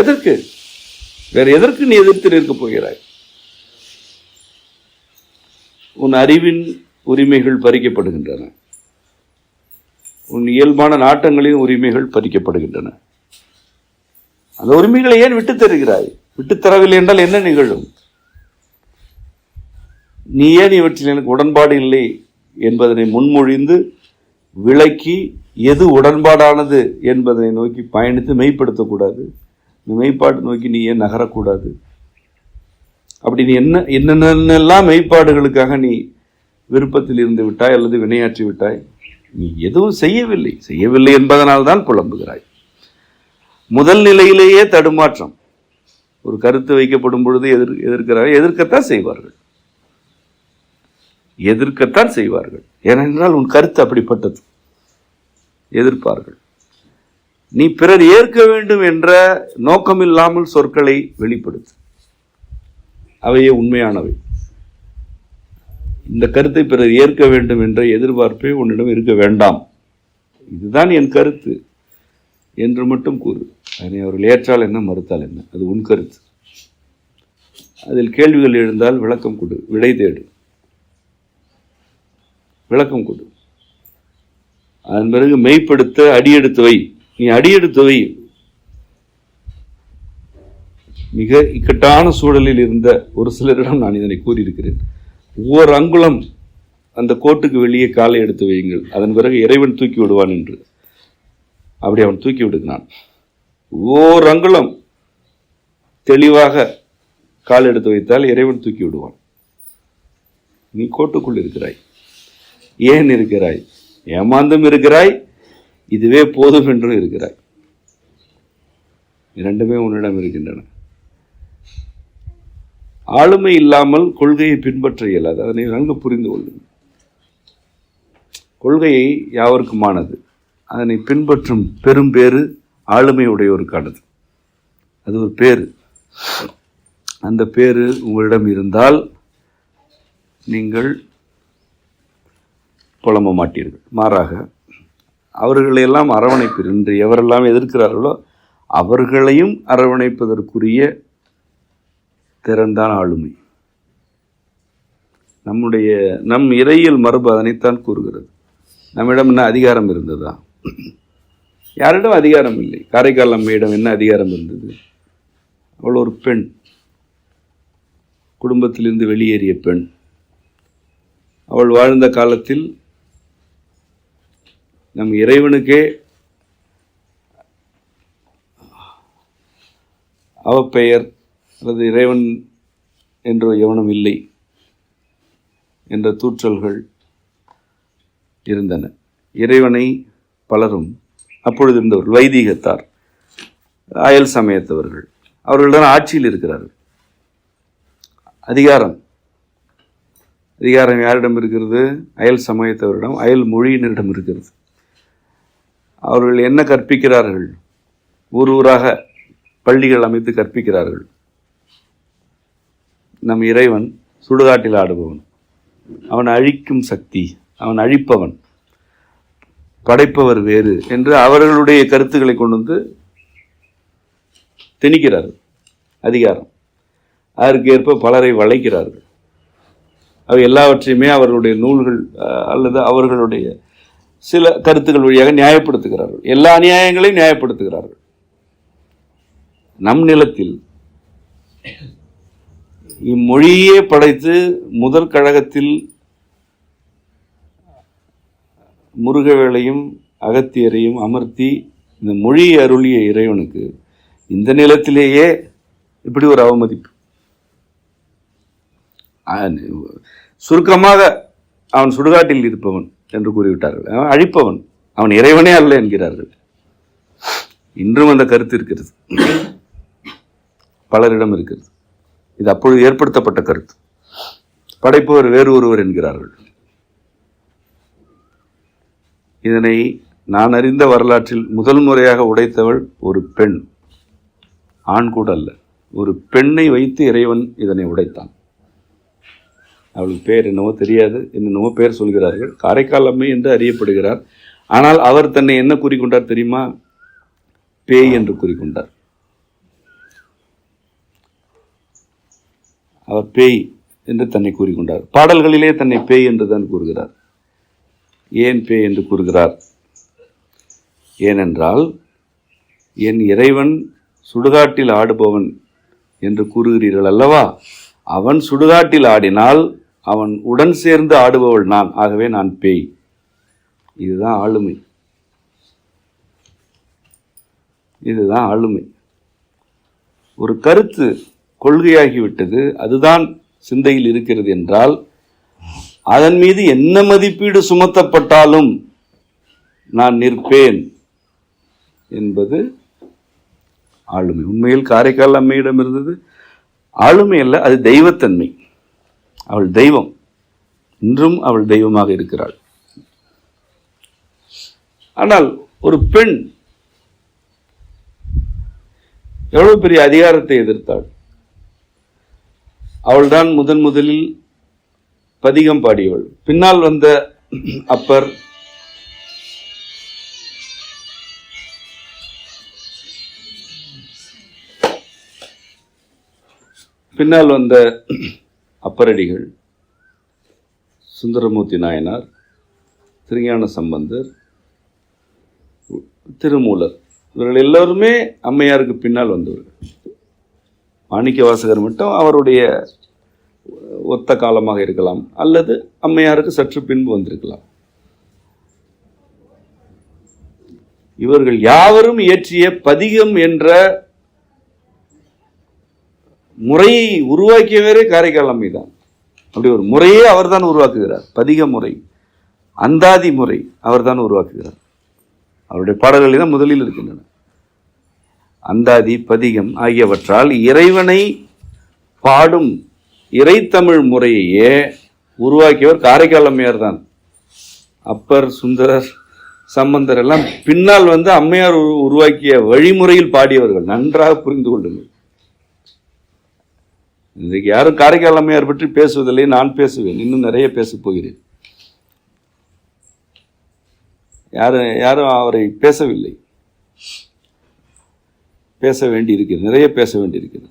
[SPEAKER 2] எதற்கு? வேற எதற்கு நீ எதிர்த்து நிற்கப் போகிறாய்? உன் அறிவின் உரிமைகள் பறிக்கப்படுகின்றன. உன் இயல்பான நாட்டங்களின் உரிமைகள் பறிக்கப்படுகின்றன. அந்த உரிமைகளை ஏன் விட்டுத் தருகிறாய்? விட்டுத் தரவில்லை என்றால் என்ன நிகழும்? நீ ஏன் இவற்றில் எனக்கு உடன்பாடு இல்லை என்பதனை முன்மொழிந்து விளக்கி எது உடன்பாடானது என்பதனை நோக்கி பயணித்து மெய்ப்படுத்தக்கூடாது? மெய்ப்பாடு நோக்கி நீ ஏன் நகரக்கூடாது? அப்படி நீ என்னென்னலாம் மெய்ப்பாடுகளுக்காக நீ விருப்பத்தில் இருந்து விட்டாய் அல்லது வினையாற்றி விட்டாய்? நீ எதுவும் செய்யவில்லை என்பதனால் தான் புலம்புகிறாய். முதல் நிலையிலேயே தடுமாற்றம். ஒரு கருத்து வைக்கப்படும் பொழுது எதிர்க்கிறார்கள். எதிர்க்கத்தான் செய்வார்கள். ஏனென்றால் உன் கருத்து அப்படிப்பட்டது. எதிர்ப்பார்கள். நீ பிறர் ஏற்க வேண்டும் என்ற நோக்கமில்லாமல் சொற்களை வெளிப்படுத்து. அவையே உண்மையானவை. இந்த கருத்தை பிறர் ஏற்க வேண்டும் என்ற எதிர்பார்ப்பே உன்னிடம் இருக்க வேண்டாம். இதுதான் என் கருத்து என்று மட்டும் கூறு. அதனை அவர்கள் ஏற்றால் என்ன, மறுத்தால் என்ன, அது உன் கருத்து. அதில் கேள்விகள் எழுந்தால் விளக்கம் கொடு, விடை தேடு, விளக்கம் கொடு. அதன் பிறகு மெய்ப்படுத்த அடியெடுத்து வை. நீ அடியெடுத்து வை. மிக இக்கட்டான சூழலில் இருந்த ஒரு சிலரிடம் நான் இதனை கூறியிருக்கிறேன். ஒவ்வொரு அங்குலம் அந்த கோட்டுக்கு வெளியே காலை எடுத்து வையுங்கள், அதன் பிறகு இறைவன் தூக்கி விடுவான் என்று. அப்படி அவன் தூக்கி விடுகிறான். ஒவ்வொரு அங்குலம் தெளிவாக கால் எடுத்து வைத்தால் இறைவன் தூக்கி விடுவான். நீ கோட்டுக்குள் இருக்கிறாய். ஏன் இருக்கிறாய்? ஏமாந்தும் இருக்கிறாய், இதுவே போதும் என்றும் இருக்கிறாய். இரண்டுமே உன்னிடம் இருக்கின்றன. ஆளுமை இல்லாமல் கொள்கையை பின்பற்ற இயலாது. அதனை நன்கு புரிந்து கொள்ளுங்கள். கொள்கையை யாவருக்குமானது. அதனை பின்பற்றும் பெரும் பேறு ஆளுமை உடையோருக்கானது. அது ஒரு பேரு. அந்த பேரு உங்களிடம் இருந்தால் நீங்கள் புலம்ப மாட்டீர்கள். மாறாக அவர்களையெல்லாம் அரவணைப்பீர்கள். இன்று எவரெல்லாம் எதிர்க்கிறார்களோ அவர்களையும் அரவணைப்பதற்குரிய திறன்தான் ஆளுமை. நம் இறையியல் மரபு அதனைத்தான் கூறுகிறது. நம்மிடம் என்ன அதிகாரம் இருந்ததா? யாரிடம் அதிகாரம் இல்லை. காரைக்கால் அம்மையிடம் என்ன அதிகாரம் இருந்தது? அவள் ஒரு பெண், குடும்பத்திலிருந்து வெளியேறிய பெண். அவள் வாழ்ந்த காலத்தில் நம் இறைவனுக்கே அவப்பெயர் அல்லது இறைவன் என்ற எவனும் இல்லை என்ற தூற்றல்கள் இருந்தன. இறைவனை பலரும் அப்பொழுது இருந்தவர்கள் வைதீகத்தார், அயல் சமயத்தவர்கள், அவர்கள்தான் ஆட்சியில் இருக்கிறார்கள். அதிகாரம் யாரிடம் இருக்கிறது? அயல் சமயத்தவரிடம், அயல் மொழியினரிடம் இருக்கிறது. அவர்கள் என்ன கற்பிக்கிறார்கள்? ஊராக பள்ளிகள் அமைத்து கற்பிக்கிறார்கள். நம் இறைவன் சுடுகாட்டில் ஆடுபவன், அவன் அழிக்கும் சக்தி, அவன் அழிப்பவன், படைப்பவர் வேறு என்று அவர்களுடைய கருத்துக்களை கொண்டு வந்து திணிக்கிறார்கள். அதிகாரம் அதற்கு ஏற்ப பலரை வளைக்கிறார்கள். அவை எல்லாவற்றையுமே அவர்களுடைய நூல்கள் அல்லது அவர்களுடைய சில கருத்துக்கள் வழியாக நியாயப்படுத்துகிறார்கள். எல்லா அநியாயங்களையும் நியாயப்படுத்துகிறார்கள். நம் நிலத்தில் இம்மொழியே படைத்து முதல் கழகத்தில் முருகவேளையும் அகத்தியரையும் அமர்த்தி இந்த மொழியை அருளிய இறைவனுக்கு இந்த நிலத்திலேயே இப்படி ஒரு அவமதிப்பு. சுருக்கமாக அவன் சுடுகாட்டில் இருப்பவன் என்று கூறிவிட்டார்கள். அவன் அழிப்பவன், அவன் இறைவனே அல்ல என்கிறார்கள். இன்றும் அந்த கருத்து இருக்கிறது, பலரிடம் இருக்கிறது. இது அப்பொழுது ஏற்படுத்தப்பட்ட கருத்து. படைப்பவர் வேறு ஒருவர் என்கிறார்கள். இதனை நான் அறிந்த வரலாற்றில் முதல் முறையாக உடைத்தவள் ஒரு பெண், ஆண் கூட அல்ல. ஒரு பெண்ணை வைத்து இறைவன் இதனை உடைத்தான். அவளுக்கு பேர் என்னவோ தெரியாது, என்னென்னவோ பேர் சொல்கிறார்கள். காரைக்கால் அம்மை என்று அறியப்படுகிறார். ஆனால் அவர் தன்னை என்ன கூறிக்கொண்டார் தெரியுமா? பேய் என்று கூறிக்கொண்டார். அவர் பேய் என்று தன்னை கூறிக்கொண்டார். பாடல்களிலே தன்னை பேய் என்று தான் கூறுகிறார். ஏன் பேய் என்று கூறுகிறார்? ஏனென்றால் என் இறைவன் சுடுகாட்டில் ஆடுபவன் என்று கூறுகிறீர்கள் அல்லவா, அவன் சுடுகாட்டில் ஆடினால் அவன் உடன் சேர்ந்து ஆடுபவள் நான், ஆகவே நான் பேய். இதுதான் ஆளுமை. இதுதான் ஆளுமை. ஒரு கருத்து கொள்கையாகிவிட்டது, அதுதான் சிந்தையில் இருக்கிறது என்றால் அதன் மீது என்ன மதிப்பீடு சுமத்தப்பட்டாலும் நான் நிற்பேன் என்பது ஆளுமை. உண்மையில் காரைக்கால் அம்மையிடம் இருந்தது ஆளுமை அல்ல, அது தெய்வத்தன்மை. அவள் தெய்வம், இன்றும் அவள் தெய்வமாக இருக்கிறாள். ஆனால் ஒரு பெண் எவ்வளவு பெரிய அதிகாரத்தை எதிர்த்தாள். அவள்தான் முதலில் பதிகம் பாடியவள். பின்னால் வந்த அப்பர், பின்னால் வந்த அப்பரடிகள், சுந்தரமூர்த்தி நாயனார், திருஞான சம்பந்தர், திருமூலர், இவர்கள் எல்லோருமே அம்மையாருக்கு பின்னால் வந்தவர்கள். மாணிக்க வாசகர் மட்டும் அவருடைய ஒத்த காலமாக இருக்கலாம், அல்லது அம்மையாருக்கு சற்று பின்பு வந்திருக்கலாம். இவர்கள் யாவரும் இயற்றிய பதிகம் என்ற முறையை உருவாக்கியவரே காரைக்கால் அம்மை தான். அப்படி ஒரு முறையே அவர் தான் உருவாக்குகிறார். பதிக முறை, அந்தாதி முறை அவர் தான் உருவாக்குகிறார். அவருடைய பாடல்கள் தான் முதலில் இருக்கின்றன. அந்தாதி, பதிகம் ஆகியவற்றால் இறைவனை பாடும் இறைத்தமிழ் முறையையே உருவாக்கியவர் காரைக்கால் அம்மையார் தான். அப்பர், சுந்தரர், சம்பந்தர் எல்லாம் பின்னால் வந்து அம்மையார் உருவாக்கிய வழிமுறையில் பாடியவர்கள். நன்றாக புரிந்து கொள்ளுங்கள். இன்றைக்கு யாரும் காரைக்கால் அம்மையார் பற்றி பேசுவதில்லை, நான் பேசுவேன், இன்னும் நிறைய பேசப் போகிறேன். யாரும் அவரை பேசவில்லை. பேச வேண்டியிருக்கிறது, நிறைய பேச வேண்டியிருக்கிறது.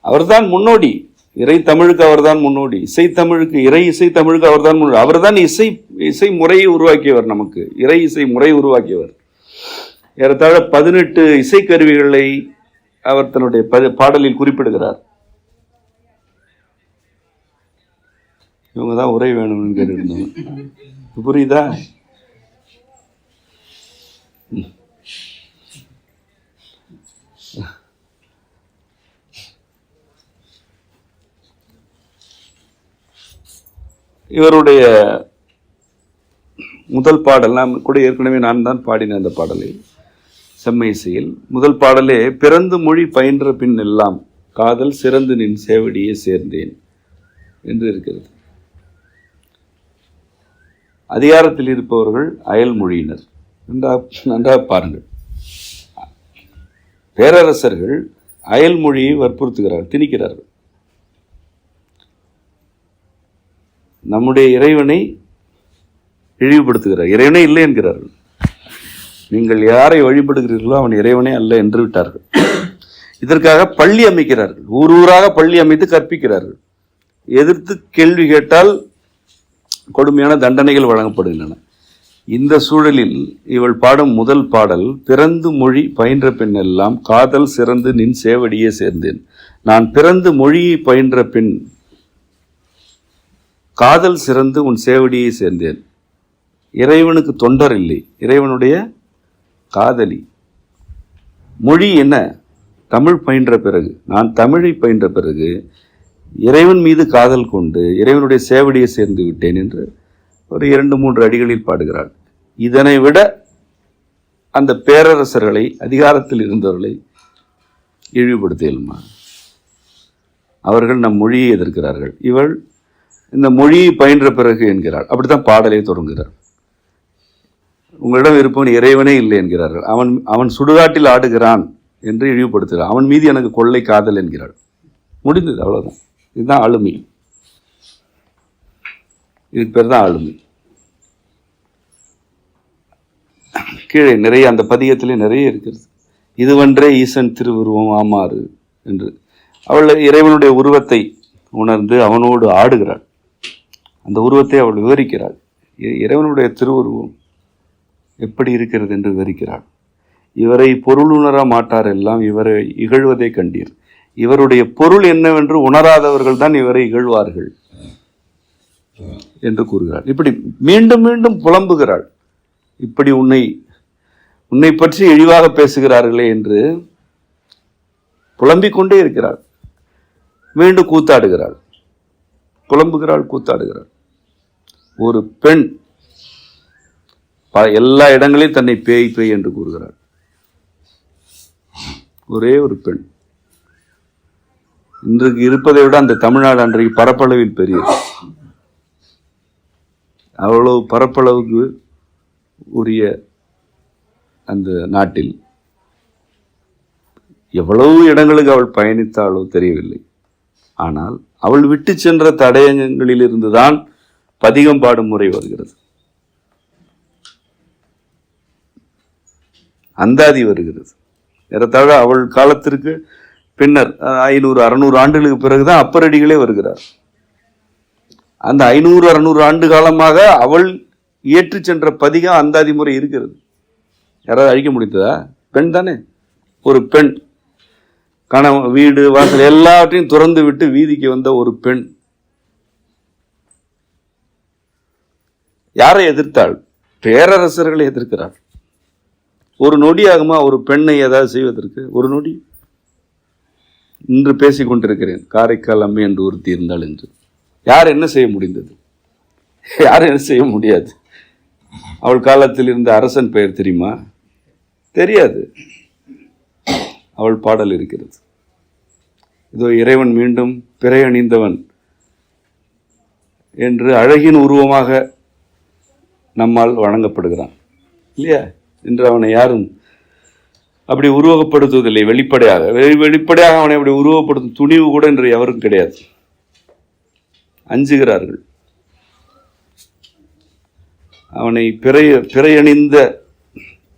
[SPEAKER 2] அவர்தான் முன்னோடி. இறை தமிழுக்கு அவர்தான் முன்னோடி. இசைத்தமிழுக்கு, இறை இசை தமிழுக்கு அவர்தான் முன்னோடி. அவர்தான் இசை முறையை உருவாக்கியவர். நமக்கு இறை இசை முறை உருவாக்கியவர். ஏறத்தாழ 18 இசைக்கருவிகளை அவர் தன்னுடைய பாடலில் குறிப்பிடுகிறார். இவங்க தான் உரை வேணும்னு கேட்டுருந்தோம். புரியுதா? இவருடைய முதல் பாடல் நாம் கூட ஏற்கனவே நான் தான் பாடினேன். அந்த பாடலை செம்மை இசையில் முதல் பாடலே பிறந்து மொழி பயின்ற பின் எல்லாம் காதல் சிறந்து நின் சேவடியே சேர்ந்தேன் என்று இருக்கிறது. அதிகாரத்தில் இருப்பவர்கள் அயல் மொழியினர். நன்றாக பாருங்கள். பேரரசர்கள் அயல் மொழியை வற்புறுத்துகிறார்கள், திணிக்கிறார்கள். நம்முடைய இறைவனை இழிவுபடுத்துகிறார். இறைவனே இல்லை என்கிறார்கள். நீங்கள் யாரை வழிபடுகிறீர்களோ அவன் இறைவனே அல்ல என்று விட்டார்கள். இதற்காக பள்ளி அமைக்கிறார்கள். ஊராக பள்ளி அமைத்து கற்பிக்கிறார்கள். எதிர்த்து கேள்வி கேட்டால் கொடுமையான தண்டனைகள் வழங்கப்படுகின்றன. இந்த சூழலில் இவள் பாடும் முதல் பாடல் பிறந்து மொழி பயின்ற பின் எல்லாம் காதல் சிறந்து நின் சேவடியே சேர்ந்தேன். நான் பிறந்து மொழியை பயின்ற பின் காதல் சிறந்து உன் சேவடியை சேர்ந்தேன். இறைவனுக்கு தொண்டர் இல்லை, இறைவனுடைய காதலி. மொழி என்ன? தமிழ் பயின்ற பிறகு, நான் தமிழை பயின்ற பிறகு இறைவன் மீது காதல் கொண்டு இறைவனுடைய சேவடியை சேர்ந்து விட்டேன் என்று ஒரு 2-3 அடிகளில் பாடுகிறாள். இதனை விட அந்த பேரரசர்களை, அதிகாரத்தில் இருந்தவர்களை இழிவுபடுத்த இயலுமா? அவர்கள் நம் மொழியை எதிர்க்கிறார்கள். இவள் இந்த மொழியை பயின்ற பிறகு என்கிறாள். அப்படித்தான் பாடலை தொடங்குகிறார். உங்களிடம் இருப்பவன் இறைவனே இல்லை என்கிறார்கள். அவன் சுடுகாட்டில் ஆடுகிறான் என்று இழிவுபடுத்துகிறார். அவன் மீது எனக்கு கொள்ளை காதல் என்கிறாள். முடிந்தது, அவ்வளவுதான். இதுதான் ஆளுமை. இதுக்கு பேர் தான் ஆளுமை. கீழே நிறைய அந்த பதிகத்திலே நிறைய இருக்கிறது. இதுவன்றே ஈசன் திருவுருவம் ஆமாறு என்று அவள் இறைவனுடைய உருவத்தை உணர்ந்து அவனோடு ஆடுகிறாள். அந்த உருவத்தை அவள் விவரிக்கிறாள். இறைவனுடைய திருவுருவம் எப்படி இருக்கிறது என்று விவரிக்கிறாள். இவரை பொருள் உணர மாட்டார் எல்லாம் இவரை இகழ்வதை கண்டீர். இவருடைய பொருள் என்னவென்று உணராதவர்கள் தான் இவரை இகழ்வார்கள் என்று கூறுகிறாள். இப்படி மீண்டும் மீண்டும் புலம்புகிறாள். இப்படி உன்னை பற்றி இழிவாக பேசுகிறார்களே என்று புலம்பிக் கொண்டே இருக்கிறாள். மீண்டும் கூத்தாடுகிறாள், புலம்புகிறாள், கூத்தாடுகிறாள். ஒரு பெண் எல்லா இடங்களிலும் தன்னை பேய் பேய் என்று கூறுகிறாள். ஒரே ஒரு பெண். இன்றைக்கு இருப்பதை விட அந்த தமிழ்நாடு அன்றைக்கு பரப்பளவில் பெரியது. அவ்வளவு பரப்பளவுக்கு உரிய அந்த நாட்டில் எவ்வளவு இடங்களுக்கு அவள் பயணித்தாளோ தெரியவில்லை. ஆனால் அவள் விட்டு சென்ற தடயங்களில் இருந்துதான் பதிகம் பாடும் முறை வருகிறது, அந்தாதி வருகிறது. ஏறத்தாழ அவள் காலத்திற்கு பின்னர் 500-600 ஆண்டுகளுக்கு பிறகுதான் அப்பரடிகளே வருகிறார். அந்த 500-600 ஆண்டு காலமாக அவள் இயற்றி சென்ற பதிகம் அந்தாதி முறை இருக்கிறது. யாராவது அழிக்க முடிந்ததா? பெண் தானே. ஒரு பெண் கணவன் வீடு வாசல் எல்லாவற்றையும் துறந்து விட்டு வீதிக்கு வந்த ஒரு பெண் யாரை எதிர்த்தாள்? பேரரசர்களை எதிர்க்கிறாள். ஒரு நொடி ஆகுமா ஒரு பெண்ணை ஏதாவது செய்வதற்கு? ஒரு நொடி. இன்று பேசிக் கொண்டிருக்கிறேன், காரைக்கால் அம்மை என்று ஒருத்தி இருந்தாள் என்று. யார் என்ன செய்ய முடிந்தது? யாரும் என்ன செய்ய முடியாது. அவள் காலத்தில் இருந்த அரசன் பெயர் தெரியுமா? தெரியாது. அவள் பாடல் இருக்கிறது. இதோ இறைவன் மீண்டும் பிறை அணிந்தவன் என்று அழகின் உருவமாக நம்மால் வழங்கப்படுகிறான் இல்லையா? என்று அவனை யாரும் அப்படி உருவகப்படுத்துவதில்லை. வெளிப்படையாக அவனை அப்படி உருவப்படுத்தும் துணிவு கூட இன்று எவரும் கிடையாது. அஞ்சுகிறார்கள். அவனை பிறையணிந்த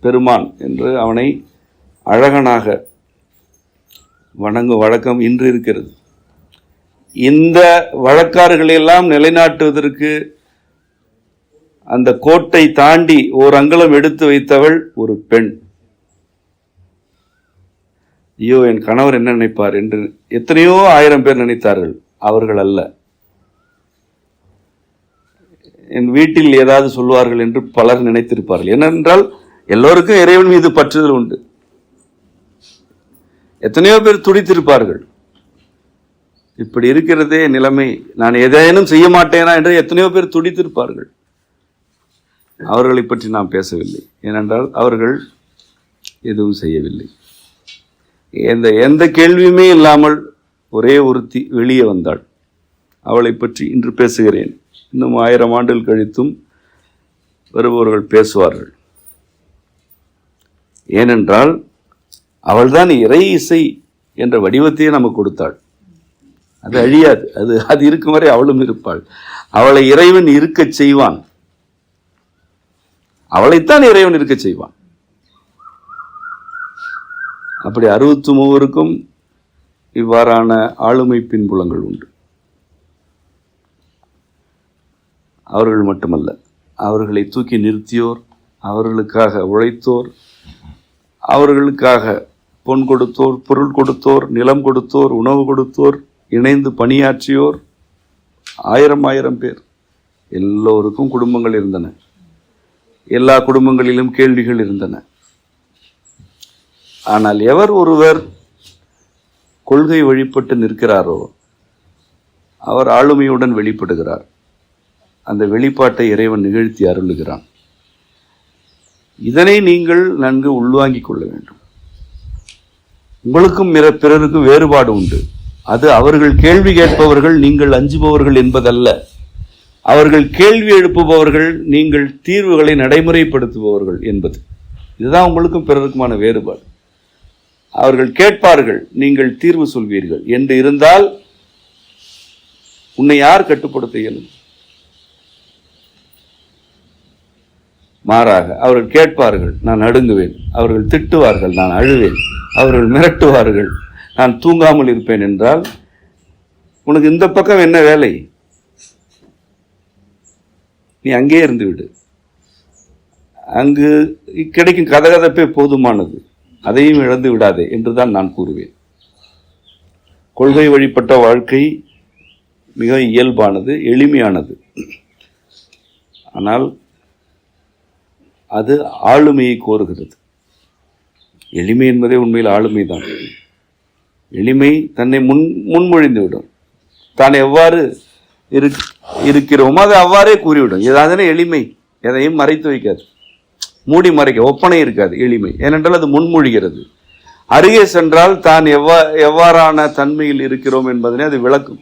[SPEAKER 2] பெருமான் என்று அவனை அழகனாக வணங்கும் வழக்கம் இன்று இருக்கிறது. இந்த வழக்காறுகளெல்லாம் நிலைநாட்டுவதற்கு அந்த கோட்டை தாண்டி ஓர் அங்குலம் எடுத்து வைத்தவள் ஒரு பெண். ஐயோ, என் கணவர் என்ன நினைப்பார் என்று எத்தனையோ 1000 பேர் நினைத்தார்கள். அவர்கள் அல்ல. என் வீட்டில் ஏதாவது சொல்வார்கள் என்று பலர் நினைத்திருப்பார்கள். ஏனென்றால் எல்லோருக்கும் இறைவன் மீது பற்றுதல் உண்டு. எத்தனையோ பேர் துடித்திருப்பார்கள். இப்படி இருக்கிறதே நிலைமை, நான் எதையேனும் செய்ய மாட்டேனா என்று எத்தனையோ பேர் துடித்திருப்பார்கள். அவர்களை பற்றி நாம் பேசவில்லை. ஏனென்றால் அவர்கள் எதுவும் செய்யவில்லை. எந்த கேள்வியுமே இல்லாமல் ஒரே ஒருத்தி வெளியே வந்தாள். அவளை பற்றி இன்று பேசுகிறேன். இன்னும் 1000 ஆண்டுகள் கழித்தும் வருபவர்கள் பேசுவார்கள். ஏனென்றால் அவள்தான் இறை இசை என்ற வடிவத்தையே நமக்கு கொடுத்தாள். அது அழியாது. அது இருக்கும் வரை அவளும் இருப்பாள். அவளை இறைவன் இருக்கச் செய்வான். அவளைத்தான் இறைவன் இருக்க செய்வான். அப்படி 63 இவ்வாறான ஆளுமை பின்புலங்கள் உண்டு. அவர்கள் மட்டுமல்ல, அவர்களை தூக்கி நிறுத்தியோர், அவர்களுக்காக உழைத்தோர், அவர்களுக்காக பொன் கொடுத்தோர், பொருள் கொடுத்தோர், நிலம் கொடுத்தோர், உணவு கொடுத்தோர், இணைந்து பணியாற்றியோர் 1000 பேர். எல்லோருக்கும் குடும்பங்கள் இருந்தன. எல்லா குடும்பங்களிலும் கேள்விகள் இருந்தன. ஆனால் எவர் ஒருவர் கொள்கை வழிபட்டு நிற்கிறாரோ அவர் ஆளுமையுடன் வெளிப்படுகிறார். அந்த வெளிப்பாட்டை இறைவன் நிகழ்த்தி அருளுகிறான். இதனை நீங்கள் நன்கு உள்வாங்கிக் கொள்ள வேண்டும். உங்களுக்கும் பிறருக்கும் வேறுபாடு உண்டு. அது அவர்கள் கேள்வி கேட்பவர்கள், நீங்கள் அஞ்சுபவர்கள் என்பதல்ல. அவர்கள் கேள்வி எழுப்புபவர்கள், நீங்கள் தீர்வுகளை நடைமுறைப்படுத்துபவர்கள் என்பது. இதுதான் உங்களுக்கும் பிறருக்குமான வேறுபாடு. அவர்கள் கேட்பார்கள், நீங்கள் தீர்வு சொல்வீர்கள் என்று இருந்தால் உன்னை யார் கட்டுப்படுத்த இயலும்? மாறாக அவர்கள் கேட்பார்கள், நான் நடுங்குவேன். அவர்கள் திட்டுவார்கள், நான் அழுவேன். அவர்கள் மிரட்டுவார்கள், நான் தூங்காமல் இருப்பேன் என்றால் உனக்கு இந்த பக்கம் என்ன வேலை? நீ அங்கே இருந்து விடு. அங்கு கிடைக்கும் கதகதப்பே போதுமானது, அதையும் இழந்து விடாதே என்றுதான் நான் கூறுவேன். கொள்கை வழிபட்ட வாழ்க்கை மிக இயல்பானது, எளிமையானது. ஆனால் அது ஆளுமையை கோருகிறது. எளிமை என்பதே உண்மையில் ஆளுமைதான். எளிமை தன்னை முன்மொழிந்துவிடும். தான் எவ்வாறு இருக்கிறோமோ அதை அவ்வாறே கூறிவிடும். ஏதாவதுனா எளிமை எதையும் மறைத்து வைக்காது, மூடி மறைக்க ஒப்பனை இருக்காது எளிமை. ஏனென்றால் அது முன்மொழிகிறது. அருகே சென்றால் தான் எவ்வாறான தன்மையில் இருக்கிறோம் என்பதனை அது விளக்கும்.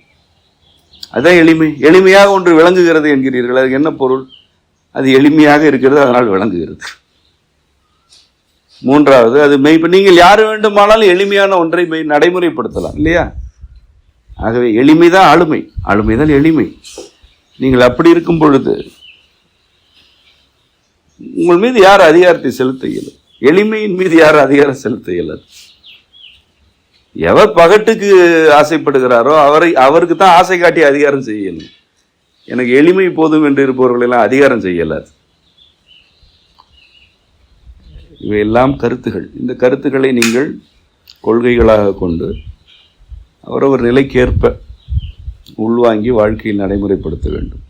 [SPEAKER 2] அதுதான் எளிமை. எளிமையாக ஒன்று விளங்குகிறது என்கிறீர்கள், அதுக்கு என்ன பொருள்? அது எளிமையாக இருக்கிறது, அதனால் விளங்குகிறது. மூன்றாவது, அது இப்ப நீங்கள் யார் வேண்டுமானாலும் எளிமையான ஒன்றை நடைமுறைப்படுத்தலாம் இல்லையா? ஆகவே எளிமைதான் ஆளுமை, ஆளுமைதான் எளிமை. நீங்கள் அப்படி இருக்கும் பொழுது உங்கள் மீது யார் அதிகாரத்தை செலுத்த இயலும்? எளிமையின் மீது யார் அதிகாரம் செலுத்த இயலாது. எவர் பகட்டுக்கு ஆசைப்படுகிறாரோ அவருக்கு தான் ஆசை காட்டி அதிகாரம் செய்யணும். எனக்கு எளிமை போதும் என்று இருப்பவர்களெல்லாம் அதிகாரம் செய்யலாது. இவையெல்லாம் கருத்துகள். இந்த கருத்துக்களை நீங்கள் கொள்கைகளாக கொண்டு அவரவர் நிலைக்கேற்ப உள்வாங்கி வாழ்க்கையில் நடைமுறைப்படுத்த வேண்டும்.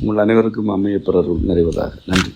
[SPEAKER 2] உங்கள் அனைவருக்கும் அம்மையப்பரர் நிறைவதாக. நன்றி.